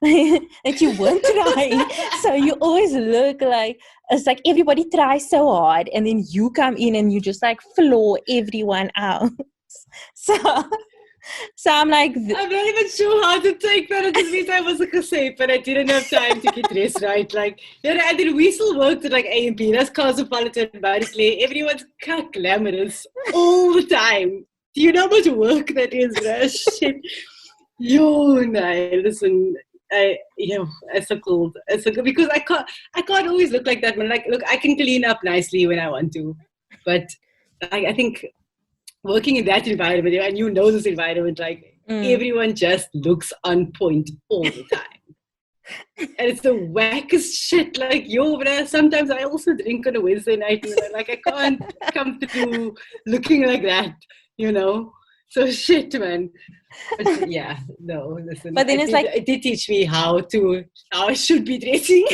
that you weren't trying. So you always look like it's like everybody tries so hard, and then you come in and you just like floor everyone out. So I'm like, I'm not even sure how to take that. It just means I was like a safe, but I didn't have time to get dressed right. Like, and then we still worked at like A&P. That's Cosmopolitan, Barclay. Everyone's kind of glamorous all the time. Do you know how much work that is, bruh? Shit. Listen. It's so cool. It's so good, because I can't always look like that. Man. Like, look, I can clean up nicely when I want to, but I think working in that environment, and this environment, like everyone just looks on point all the time. And it's the wackest shit. Like, bruh, sometimes I also drink on a Wednesday night, like I can't come through looking like that, So shit, man. But listen. But then it did teach me how I should be dressing.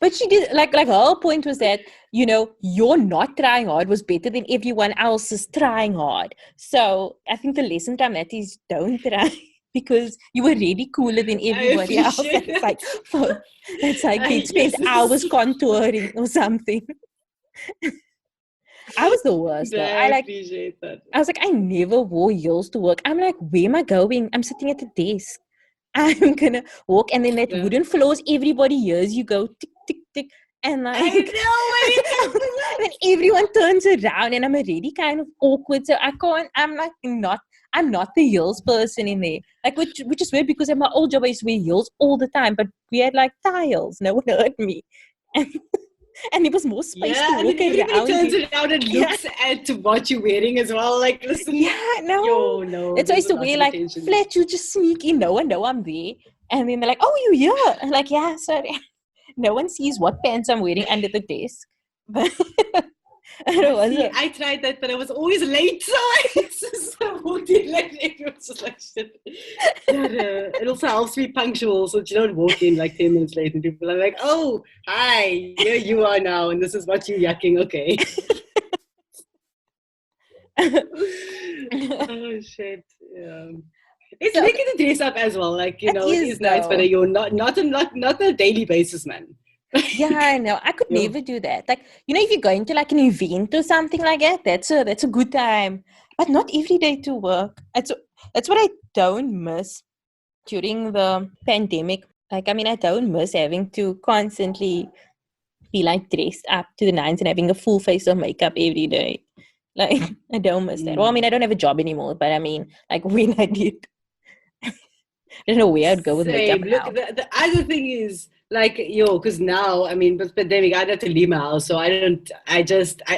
But she did, like her whole point was that, you're not trying hard was better than everyone else is trying hard. So I think the lesson from that is don't try, because you were really cooler than everybody else. It's like they spent hours contouring or something. I was the worst. I appreciate that. I was like, I never wore heels to work. I'm like, where am I going? I'm sitting at the desk. I'm gonna walk, and then that wooden floors, everybody hears you go tick, tick, tick, and like I know when everyone turns around, and I'm already kind of awkward, so I can't. I'm not the heels person in there, like which is weird, because at my old job I used to wear heels all the time, but we had like tiles. No one heard me, and there was more space to walk around. Everybody turns around and looks at what you're wearing as well. Like, listen. No. It's always to wear like flat shoes, just sneak in. No one know I'm there. And then they're like, oh, you here? I'm like, yeah, sorry. No one sees what pants I'm wearing under the desk. See, I tried that, but I was always late, so I just walked in late. It was just like shit. But, it also helps me punctual, so that you don't walk in like 10 minutes late and people are like, "Oh, hi, here you are now, and this is what you're yucking." Okay. Oh shit. Yeah. It's So- making the dress up as well. Like, you It know, it is, is nice, but though. you're not on a daily basis, man. Yeah, I know. I could Yeah. never do that. Like, you know, if you're going to like an event or something like that, that's a good time. But not every day to work. That's what I don't miss during the pandemic. Like, I mean, I don't miss having to constantly be like dressed up to the nines and having a full face of makeup every day. Like, I don't miss that. Well, I mean, I don't have a job anymore, but I mean, like when I did, I don't know where I'd go with makeup Same. now. Look, the other thing is like, because now, I mean, with pandemic, I had to leave my house, so I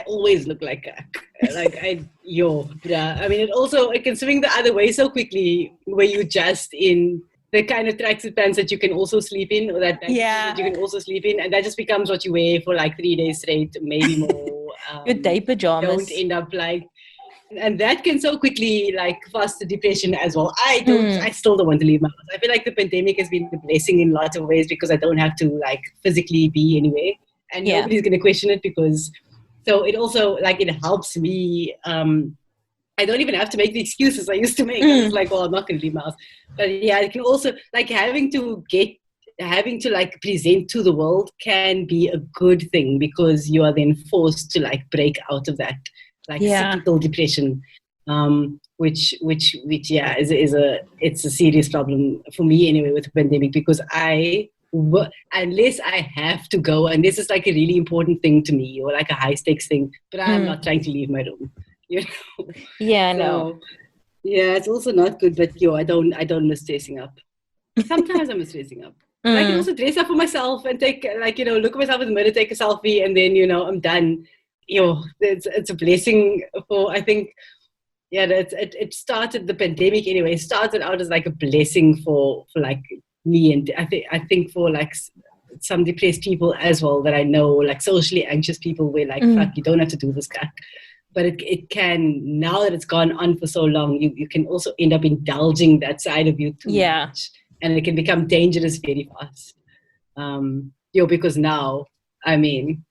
always look like yeah. I mean, it can swing the other way so quickly where you just in the kind of tracksuit pants that you can also sleep in, or that Yeah. that you can also sleep in, and that just becomes what you wear for like 3 days straight, maybe more. Your day pajamas. Don't end up like. And that can so quickly like foster depression as well. I still don't want to leave my house. I feel like the pandemic has been a blessing in lots of ways because I don't have to like physically be anywhere, and Yeah. nobody's going to question it because. So it also like it helps me. I don't even have to make the excuses I used to make. I was like, well, I'm not going to leave my house. But yeah, it can also like having to like present to the world can be a good thing because you are then forced to like break out of that like cyclical depression, which yeah is it's a serious problem for me anyway with the pandemic because unless I have to go, and this is like a really important thing to me or like a high stakes thing, but I'm not trying to leave my room, you know. Yeah, so, no. Yeah, it's also not good, but I don't miss dressing up. Sometimes I miss dressing up. And I can also dress up for myself and take like, you know, look at myself in the mirror, take a selfie, and then, you know, I'm done. It's a blessing for, I think, yeah, it started, the pandemic anyway, started out as like a blessing for like me, and I think for like some depressed people as well that I know, like socially anxious people where like, fuck, you don't have to do this crap. But it can, now that it's gone on for so long, you can also end up indulging that side of you too much. And it can become dangerous very fast. Because now, I mean,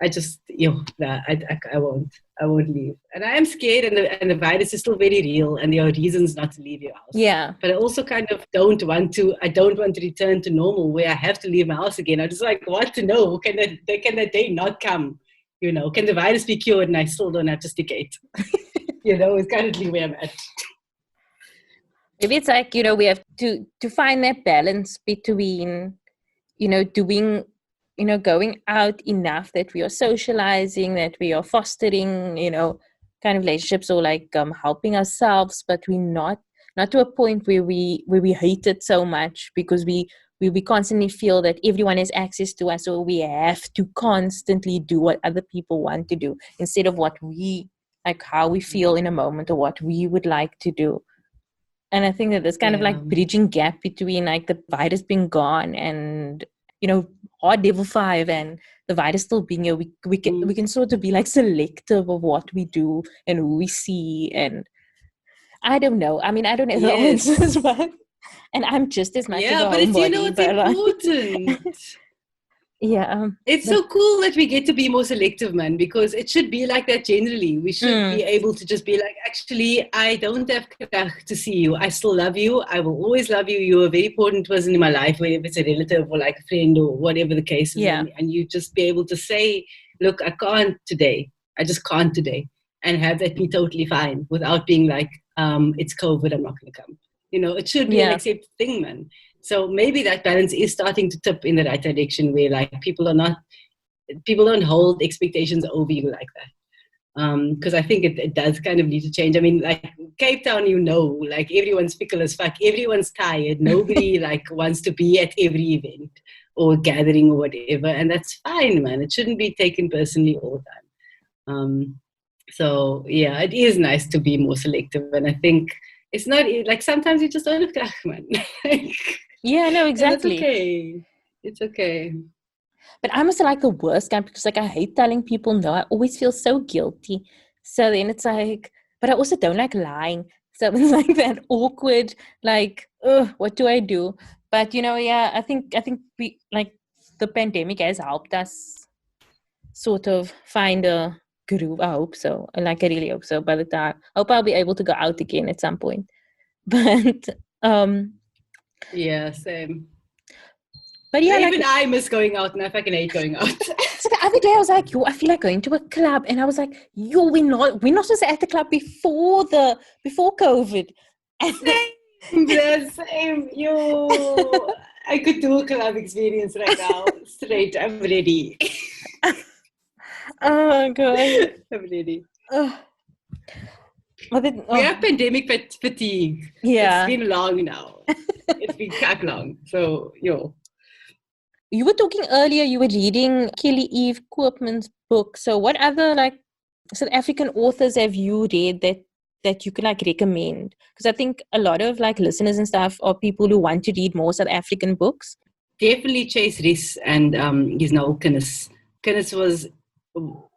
I just, I won't leave. And I am scared, and the virus is still very real, and there are reasons not to leave your house. Yeah. But I also kind of don't want to return to normal where I have to leave my house again. I just like want to know, can that day not come? You know, can the virus be cured and I still don't have to stick it? You know, it's currently where I'm at. Maybe it's like, you know, we have to find that balance between, you know, doing, you know, going out enough that we are socializing, that we are fostering, you know, kind of relationships or like helping ourselves, but we're not to a point where we hate it so much because we constantly feel that everyone has access to us, or we have to constantly do what other people want to do instead of what we, like how we feel in a moment or what we would like to do. And I think that there's kind of like bridging gap between like the virus being gone and, you know, hard level 5 and the virus still being here. We can sort of be like selective of what we do and who we see. And I don't know. I mean, I don't know the answers, but and I'm just as much of a but it's, you know, homebody, it's but important. It's so cool that we get to be more selective, man, because it should be like that generally. We should be able to just be like, actually, I don't have to see you. I still love you. I will always love you. You're a very important person in my life, whether it's a relative or like a friend or whatever the case is. And you just be able to say, look, I can't today. I just can't today. And have that be totally fine without being like, it's COVID, I'm not going to come. You know, it should be an accepted thing, man. So maybe that balance is starting to tip in the right direction where like people don't hold expectations over you like that. Because I think it does kind of need to change. I mean, like Cape Town, you know, like everyone's fickle as fuck. Everyone's tired. Nobody like wants to be at every event or gathering or whatever. And that's fine, man. It shouldn't be taken personally all the time. So yeah, it is nice to be more selective. And I think it's not like sometimes you just don't have krach, man. Yeah, no, exactly. It's okay. But I'm also like the worst kind because like I hate telling people no. I always feel so guilty. So then it's like, but I also don't like lying. So it's like that awkward, like, what do I do? But yeah, I think we like the pandemic has helped us sort of find a groove. I hope so. I really hope so. By the time, I hope I'll be able to go out again at some point. But yeah, same. But yeah, even I miss going out, and I fucking hate going out. So the other day I was like, I feel like going to a club, and I was like, we're not supposed to at the club before COVID. Same, I could do a club experience right now. Straight, I'm ready. Oh god, I'm ready. We have pandemic fatigue. Yeah, it's been long now. It's been that long. So you were talking earlier. You were reading Kelly Eve Koopman's book. So what other South African authors have you read that you could recommend? Because I think a lot of listeners and stuff are people who want to read more South African books. Definitely Chase Reese and his novel Kindness. Kindness was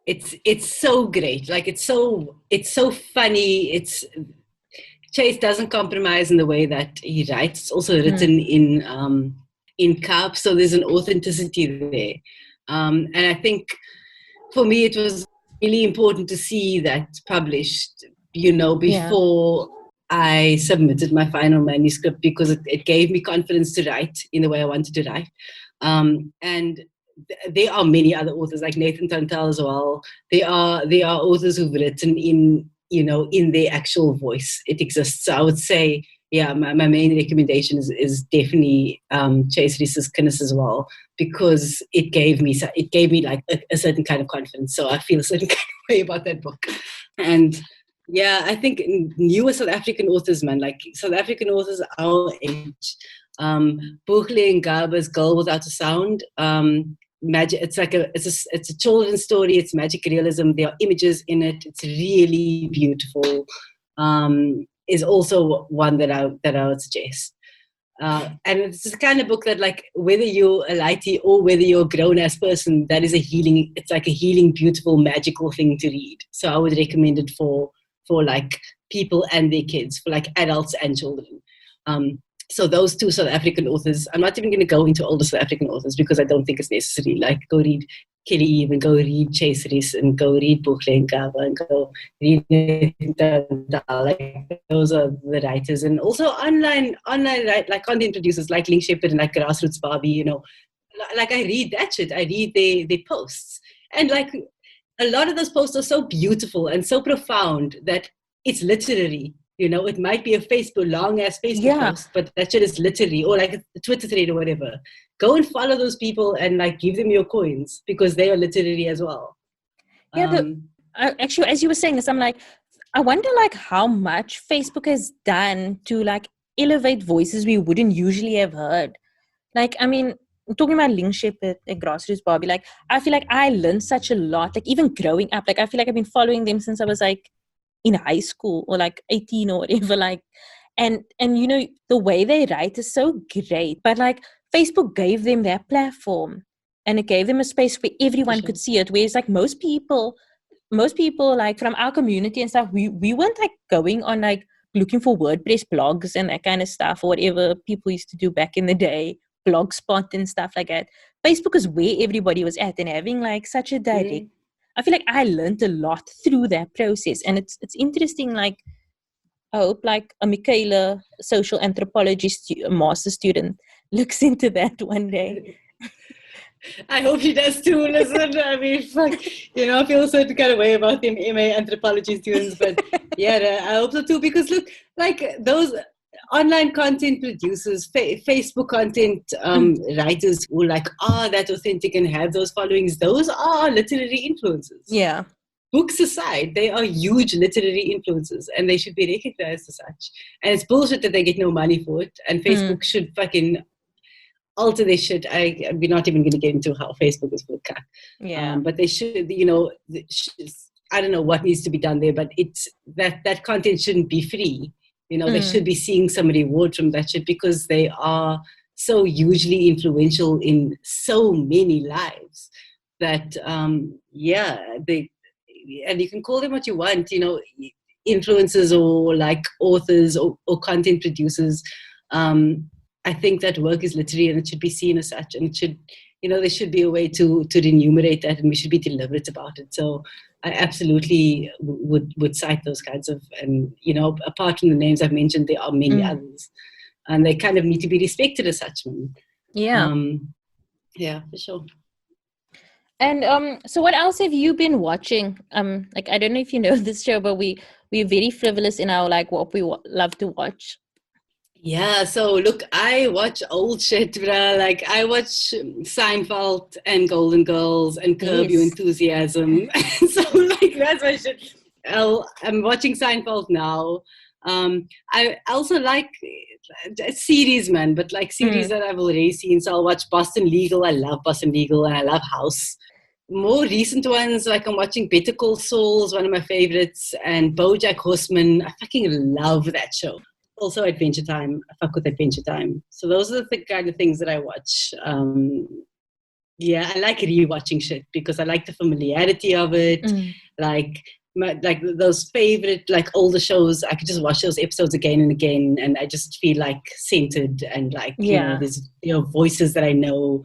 it's so great. It's so funny. Chase doesn't compromise in the way that he writes. It's also written in Kaap, so there's an authenticity there. And I think for me it was really important to see that published, before I submitted my final manuscript, because it gave me confidence to write in the way I wanted to write. And there are many other authors like Nathan Tantal as well. There are authors who've written in their actual voice. It exists. So I would say, my main recommendation is definitely Chase Reese's Kindness as well, because it gave me a certain kind of confidence. So I feel a certain kind of way about that book. And I think newer South African authors, man, South African authors our age, Buchle Ngaba's Girl Without a Sound, magic. It's a children's story. It's magic realism. There are images in it. It's really beautiful. Is also one that I would suggest. And it's the kind of book that whether you're a lighty or whether you're a grown-ass person, that is it's like a healing, beautiful, magical thing to read. So I would recommend it for people and their kids, for adults and children. So those two South African authors, I'm not even going to go into all the South African authors because I don't think it's necessary. Go read Kelly Eve and go read Chase Reese and go read Buchle Ngaba and go read those are the writers. And also online content producers like Link Shepherd and Grassroots Barbie, I read that shit. I read their posts. And a lot of those posts are so beautiful and so profound that it's literary. It might be a long-ass Facebook post, but that shit is literary, or a Twitter thread or whatever. Go and follow those people and give them your coins because they are literary as well. Yeah, actually, as you were saying this, I'm I wonder how much Facebook has done to elevate voices we wouldn't usually have heard. I mean, talking about Link Shepherd and Grassroots Barbie, I feel I learned such a lot. Even growing up, I feel I've been following them since I was in high school or 18 or whatever, and the way they write is so great, but Facebook gave them their platform and it gave them a space where everyone could see it, whereas most people from our community and stuff, we weren't going on looking for WordPress blogs and that kind of stuff or whatever people used to do back in the day, Blogspot and stuff like that. Facebook is where everybody was at, and having such a direct I feel I learned a lot through that process, and it's interesting. I hope a Michaela, social anthropology master student, looks into that one day. I hope she does too. Listen, I mean, fuck, I feel a certain kind of way about them MA anthropology students, but I hope so too, because look, those online content producers, Facebook content writers who are that authentic and have those followings, those are literary influences. Yeah. Books aside, they are huge literary influences and they should be recognized as such. And it's bullshit that they get no money for it. And Facebook should fucking alter their shit. We're not even going to get into how Facebook is for the cat. Yeah. But they should, I don't know what needs to be done there, but it's that content shouldn't be free. They should be seeing some reward from that shit because they are so hugely influential in so many lives that, and you can call them what you want, influencers or like authors or content producers. I think that work is literary and it should be seen as such, and it should, there should be a way to remunerate that, and we should be deliberate about it. So I absolutely would cite those kinds of, and apart from the names I've mentioned, there are many others, and they kind of need to be respected as such. Yeah. Yeah, for sure. And so what else have you been watching? Like, I don't know if you know this show, but we're very frivolous in our like what we love to watch. Yeah, so look, I watch old shit, bruh. Like, I watch Seinfeld and Golden Girls and Curb Your Enthusiasm. So, like, that's my shit. I'm watching Seinfeld now. I also like series, man, but like series that I've already seen. So I'll watch Boston Legal. I love Boston Legal, and I love House. More recent ones, like I'm watching Better Call Saul, is one of my favorites, and BoJack Horseman. I fucking love that show. Also Adventure Time. I fuck with Adventure Time. So those are the kind of things that I watch. I like rewatching shit because I like the familiarity of it. Like those favorite like older shows, I could just watch those episodes again and again, and I just feel like centered and like there's voices that I know.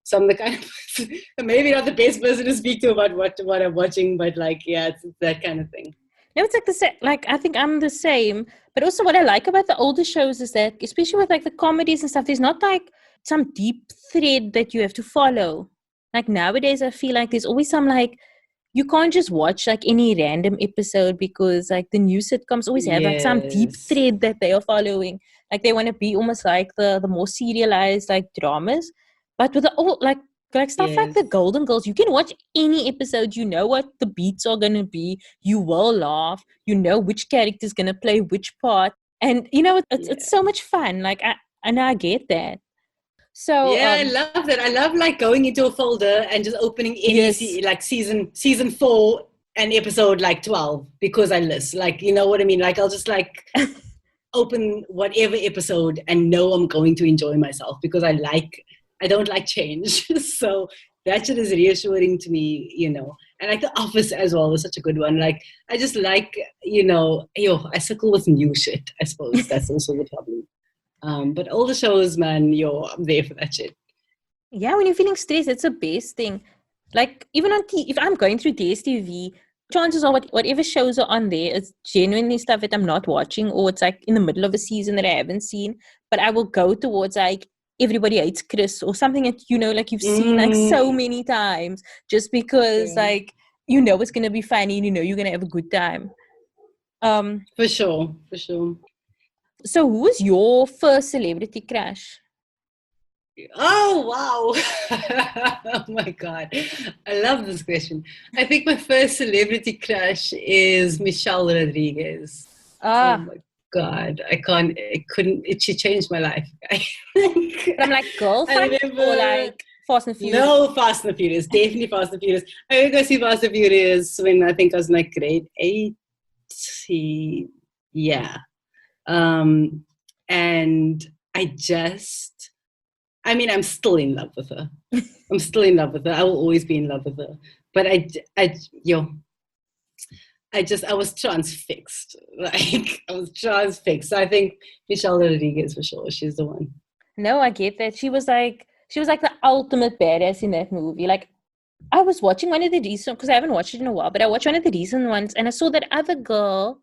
So I'm the kind of maybe not the best person to speak to about what I'm watching, but like it's that kind of thing. No, it's like the same. Like, I think I'm the same. But also what I like about the older shows is that, especially with like the comedies and stuff, there's not like some deep thread that you have to follow. Like nowadays, I feel like there's always some like, you can't just watch like any random episode because like the new sitcoms always have like some deep thread that they are following. Like they want to be almost like the more serialized like dramas. But with the old, like stuff like the Golden Girls, you can watch any episode. You know what the beats are going to be. You will laugh. You know which character is going to play which part. And, it's so much fun. Like, I get that. So I love that. I love like going into a folder and just opening any like season 4 and episode like 12 because I list. Like, you know what I mean? Like, I'll just like open whatever episode and know I'm going to enjoy myself because I don't like change. So that shit is reassuring to me, And like The Office as well is such a good one. Like, I just like, I circle with new shit, I suppose. That's also the problem. But all the shows, man, I'm there for that shit. Yeah, when you're feeling stressed, it's the best thing. Like, even on if I'm going through DSTV, chances are whatever shows are on there, it's genuinely stuff that I'm not watching, or it's like in the middle of a season that I haven't seen. But I will go towards like Everybody Hates Chris or something that like you've seen like so many times just because like it's gonna be funny and you're gonna have a good time. For sure. So who was your first celebrity crush? Oh wow. Oh my god, I love this question. I think my first celebrity crush is Michelle Rodriguez. Oh my god, she changed my life. From like Girlfriend or like Fast and Furious? No, Fast and Furious, definitely Fast and Furious. I went to see Fast and Furious when I think I was in like grade 8. And I'm still in love with her. I will always be in love with her. But I was transfixed. Like, I was transfixed. So I think Michelle Rodriguez for sure. She's the one. No, I get that. She was like the ultimate badass in that movie. Like, I was watching one of the recent, because I haven't watched it in a while, but I watched one of the recent ones and I saw that other girl,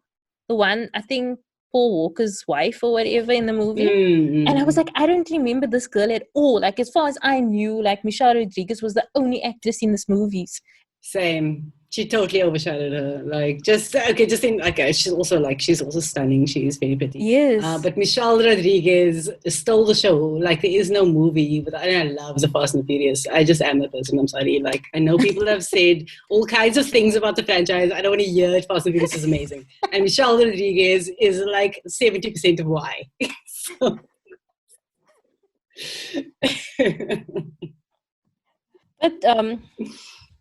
the one, I think, Paul Walker's wife or whatever in the movie. And I was like, I don't remember this girl at all. Like, as far as I knew, like, Michelle Rodriguez was the only actress in this movie. Same. She totally overshadowed her. Like, she's also stunning. She's very pretty. Yes. But Michelle Rodriguez stole the show. Like, there is no movie. I love the Fast and Furious. I just am that person. I'm sorry. Like, I know people have said all kinds of things about the franchise. I don't want to hear it. Fast and Furious is amazing. And Michelle Rodriguez is like 70% of why. But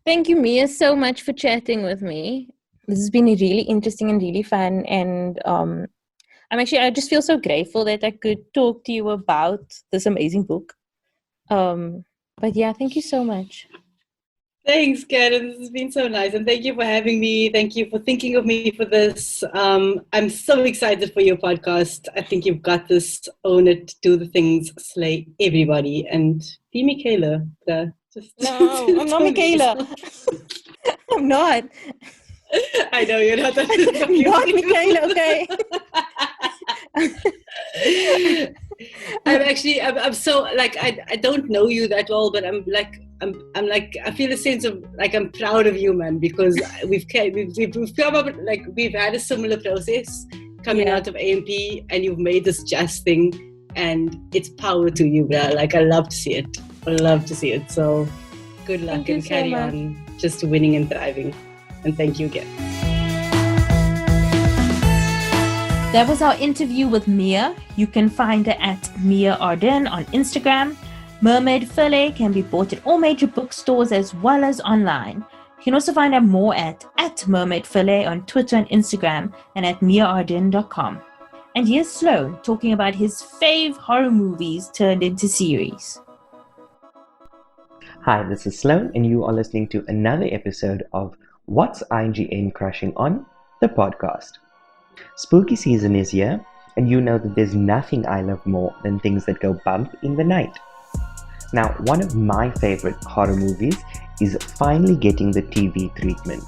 thank you, Mia, so much for chatting with me. This has been really interesting and really fun. And I just feel so grateful that I could talk to you about this amazing book. But yeah, thank you so much. Thanks, Karen. This has been so nice. And thank you for having me. Thank you for thinking of me for this. I'm so excited for your podcast. I think you've got this. Own it, do the things, slay everybody. And be Michaela. No, I'm not Michaela. I'm not. I know you're not. I'm not Michaela, okay? I'm so like I don't know you that well, but I'm like I feel a sense of like I'm proud of you, man, because we've come up like we've had a similar process coming out of AMP, and you've made this just thing, and it's power to you, bro. Like I love to see it. I love to see it. So good luck and carry on, just winning and thriving. And thank you again. That was our interview with Mia. You can find her at Mia Arderne on Instagram. Mermaid Fillet can be bought at all major bookstores as well as online. You can also find out more at Mermaid Fillet on Twitter and Instagram, and at miaarderne.com. And here's Sloan talking about his fave horror movies turned into series. Hi, this is Sloan, and you are listening to another episode of What's IGN Crushing On? The podcast. Spooky season is here, and you know that there's nothing I love more than things that go bump in the night. Now, one of my favorite horror movies is finally getting the TV treatment.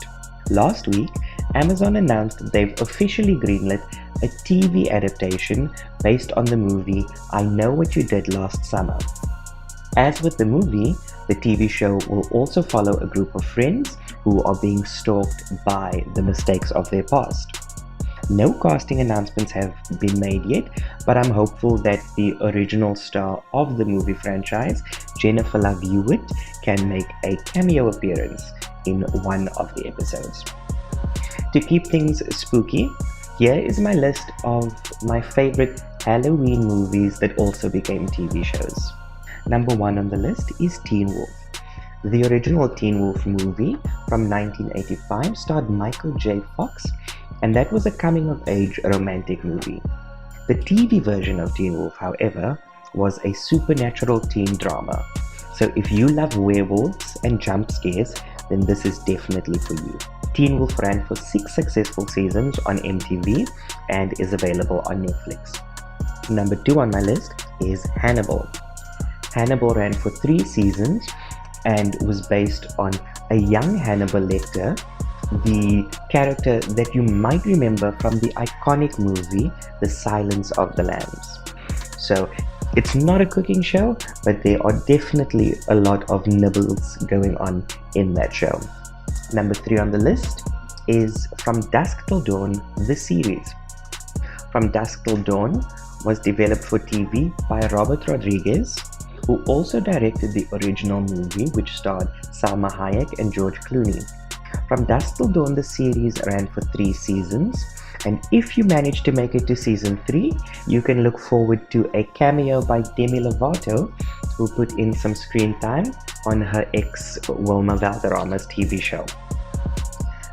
Last week, Amazon announced that they've officially greenlit a TV adaptation based on the movie I Know What You Did Last Summer. As with the movie, the TV show will also follow a group of friends who are being stalked by the mistakes of their past. No casting announcements have been made yet, but I'm hopeful that the original star of the movie franchise, Jennifer Love Hewitt, can make a cameo appearance in one of the episodes. To keep things spooky, here is my list of my favorite Halloween movies that also became TV shows. Number 1 on the list is Teen Wolf. The original Teen Wolf movie from 1985 starred Michael J. Fox, and that was a coming-of-age romantic movie. The TV version of Teen Wolf, however, was a supernatural teen drama. So if you love werewolves and jump scares, then this is definitely for you. Teen Wolf ran for 6 successful seasons on MTV and is available on Netflix. Number 2 on my list is Hannibal. Hannibal ran for 3 seasons and was based on a young Hannibal Lecter, the character that you might remember from the iconic movie The Silence of the Lambs. So it's not a cooking show, but there are definitely a lot of nibbles going on in that show. Number 3 on the list is From Dusk Till Dawn, the series. From Dusk Till Dawn was developed for TV by Robert Rodriguez, who also directed the original movie, which starred Salma Hayek and George Clooney. From Dusk Till Dawn, the series ran for 3 seasons, and if you manage to make it to season 3, you can look forward to a cameo by Demi Lovato, who put in some screen time on her ex Wilma Valderrama's TV show.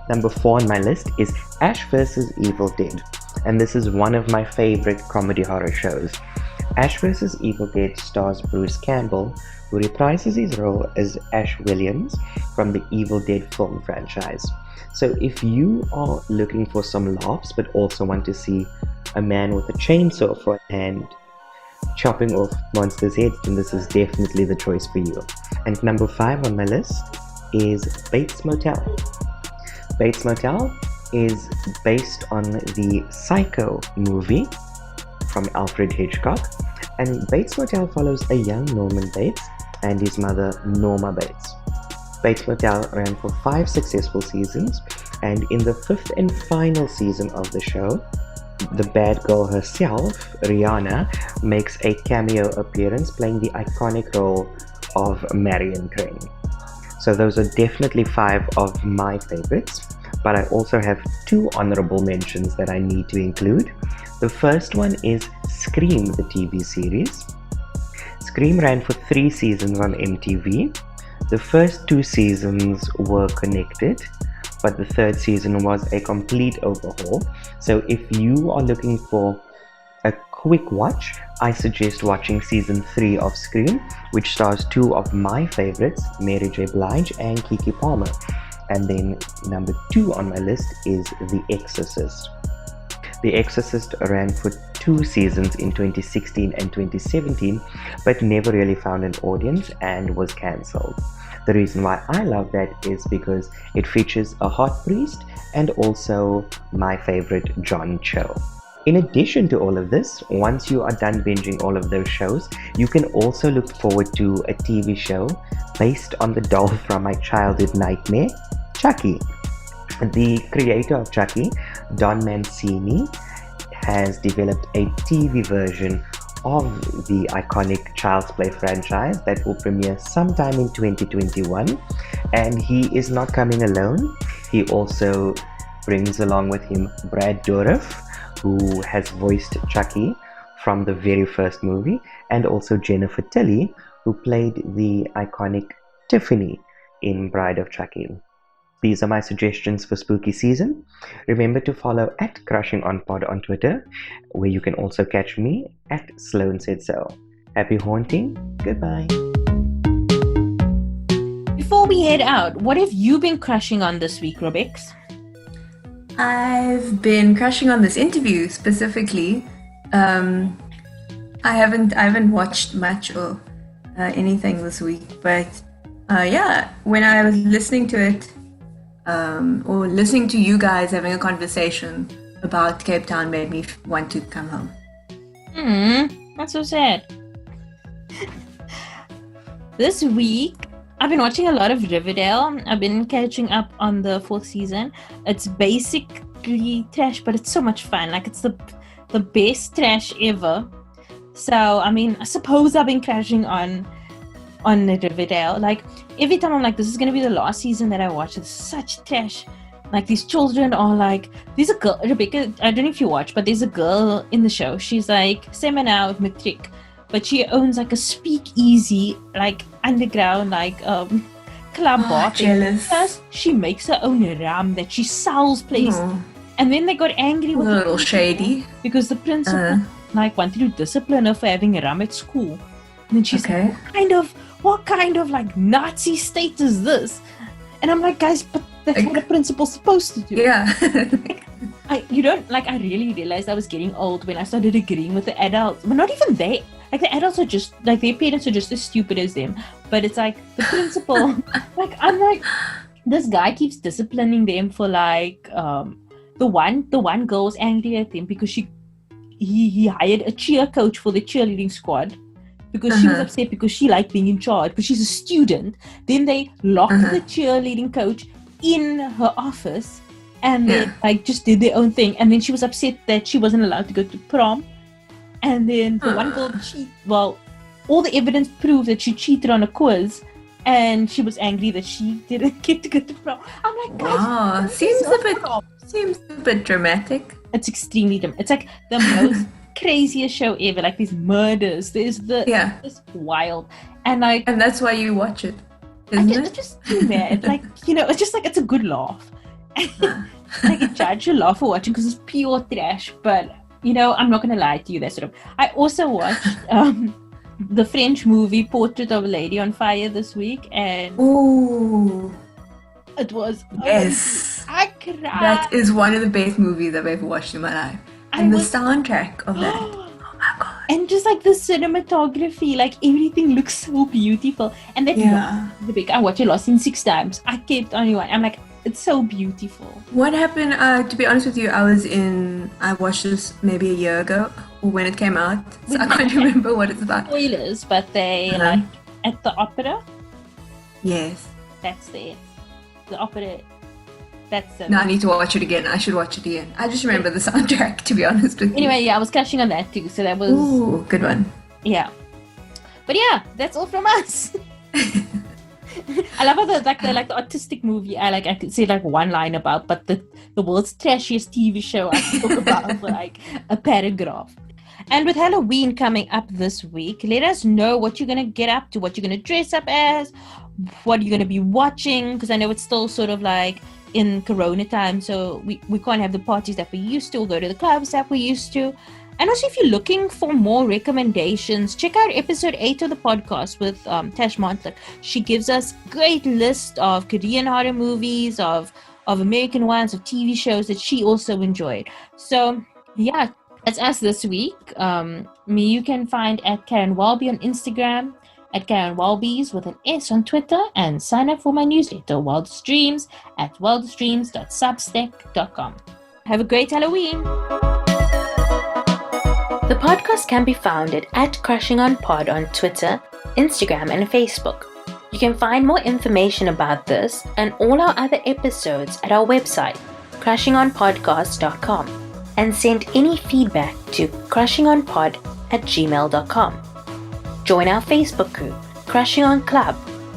Number 4 on my list is Ash vs. Evil Dead, and this is one of my favorite comedy horror shows. Ash vs. Evil Dead stars Bruce Campbell, who reprises his role as Ash Williams from the Evil Dead film franchise. So if you are looking for some laughs but also want to see a man with a chainsaw for a hand chopping off monsters' heads, then this is definitely the choice for you. And number 5 on my list is Bates Motel. Bates Motel is based on the Psycho movie from Alfred Hitchcock, and Bates Motel follows a young Norman Bates and his mother Norma Bates. Bates Motel ran for 5 successful seasons, and in the 5th and final season of the show, the bad girl herself, Rihanna, makes a cameo appearance playing the iconic role of Marion Crane. So those are definitely 5 of my favorites, but I also have 2 honorable mentions that I need to include. The first one is Scream, the TV series. Scream ran for 3 seasons on MTV. The first 2 seasons were connected, but the 3rd season was a complete overhaul. So if you are looking for quick watch, I suggest watching season 3 of Scream, which stars two of my favorites, Mary J. Blige and Keke Palmer. And then number 2 on my list is The Exorcist. The Exorcist ran for 2 seasons in 2016 and 2017, but never really found an audience and was cancelled. The reason why I love that is because it features a hot priest and also my favorite John Cho. In addition to all of this, once you are done binging all of those shows, you can also look forward to a TV show based on the doll from my childhood nightmare, Chucky. The creator of Chucky, Don Mancini, has developed a TV version of the iconic Child's Play franchise that will premiere sometime in 2021. And he is not coming alone. He also brings along with him Brad Dourif, who has voiced Chucky from the very first movie, and also Jennifer Tilly, who played the iconic Tiffany in Bride of Chucky. These are my suggestions for spooky season. Remember to follow @CrushingOnPod on Twitter, where you can also catch me @SloanSaidSo. Happy haunting. Goodbye. Before we head out, what have you been crushing on this week, Robix? I've been crushing on this interview specifically. I haven't watched much or anything this week, but when I was listening to it, or listening to you guys having a conversation about Cape Town made me want to come home. That's so sad. This week, I've been watching a lot of Riverdale. I've been catching up on the 4th season. It's basically trash, but it's so much fun. Like, it's the best trash ever. So, I mean, I suppose I've been crashing on Riverdale. Like, every time I'm like, this is going to be the last season that I watch. It's such trash. Like, these children are like, there's a girl, Rebecca, I don't know if you watch, but there's a girl in the show. She's like, semi now with matric, but she owns like a speakeasy, like underground, like club bar. Jealous. Plus, she makes her own rum that she sells places. And then they got angry with a little shady because the principal like wanted to discipline her for having rum at school. And then she's like, what kind of like Nazi state is this? And I'm like, guys, but that's what a principal's supposed to do. Yeah. I really realized I was getting old when I started agreeing with the adults. But not even they. Like, the adults are just, like, their parents are just as stupid as them. But it's like, the principal, like, I'm like, this guy keeps disciplining them for, like, the one girl was angry at him because he hired a cheer coach for the cheerleading squad. Because she was upset because she liked being in charge, but she's a student. Then they locked the cheerleading coach in her office and they like just did their own thing. And then she was upset that she wasn't allowed to go to prom. And then the one girl all the evidence proved that she cheated on a quiz, and she was angry that she didn't get to go to prom. I'm like, guys, seems a bit dramatic. It's extremely dramatic. It's like the most craziest show ever. Like, these murders, it's wild, and that's why you watch it, it's just too mad. Like, it's just like, it's a good laugh. Like, a judge should laugh for watching because it's pure trash. But I'm not gonna lie to you. I also watched the French movie Portrait of a Lady on Fire this week, and it was I cried. That is one of the best movies I've ever watched in my life. And the soundtrack of that. Oh my god. And just like the cinematography, like everything looks so beautiful. And that I watched it last in 6 times. I kept on going. I'm like, it's so beautiful. What happened, to be honest with you, I watched this maybe a year ago, or when it came out. So I can't remember what it's about. Spoilers, but they like at the opera. Yes. That's it. The opera. That's it. No, I need to watch it again. I should watch it again. I just remember the soundtrack, to be honest with you. Anyway, I was crashing on that too. So that was... Ooh, good one. Yeah. But yeah, that's all from us. I love how the artistic movie I could say like one line about, but the world's trashiest TV show I could talk about for like a paragraph. And with Halloween coming up this week, let us know what you're going to get up to, what you're going to dress up as, what you're going to be watching, because I know it's still sort of like in Corona time, so we can't have the parties that we used to or go to the clubs that we used to. And also, if you're looking for more recommendations, check out episode 8 of the podcast with Tash Montlick. She gives us great list of Korean horror movies, of American ones, of TV shows that she also enjoyed. So, yeah, that's us this week. Me, you can find at Karen Walby on Instagram, at Karen Walbys with an S on Twitter, and sign up for my newsletter, Wildest Dreams, at wildestdreams.substack.com. Have a great Halloween! The podcast can be found at Crushing on Pod on Twitter, Instagram, and Facebook. You can find more information about this and all our other episodes at our website, crushingonpodcast.com, and send any feedback to crushingonpod@gmail.com. Join our Facebook group, Crushing On Club,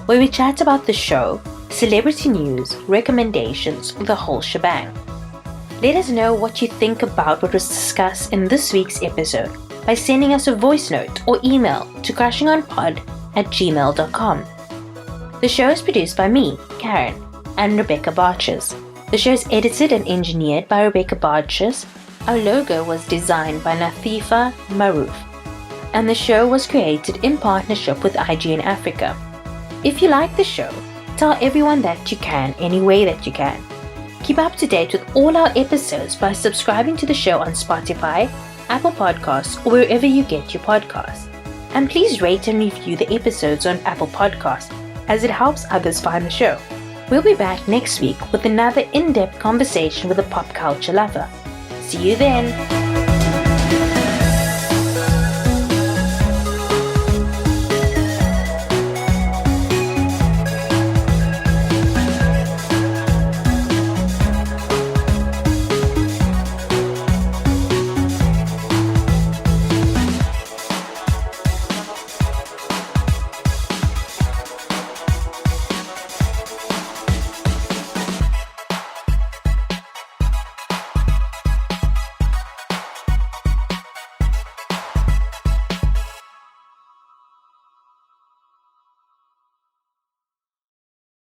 where we chat about the show, celebrity news, recommendations, the whole shebang. Let us know what you think about what was discussed in this week's episode by sending us a voice note or email to crushingonpod@gmail.com. The show is produced by me, Karen, and Rebecca Barches. The show is edited and engineered by Rebecca Barches. Our logo was designed by Nathifa Maroof, and the show was created in partnership with IGN Africa. If you like the show, tell everyone that you can any way that you can. Keep up to date with all our episodes by subscribing to the show on Spotify, Apple Podcasts, or wherever you get your podcasts. And please rate and review the episodes on Apple Podcasts, as it helps others find the show. We'll be back next week with another in-depth conversation with a pop culture lover. See you then!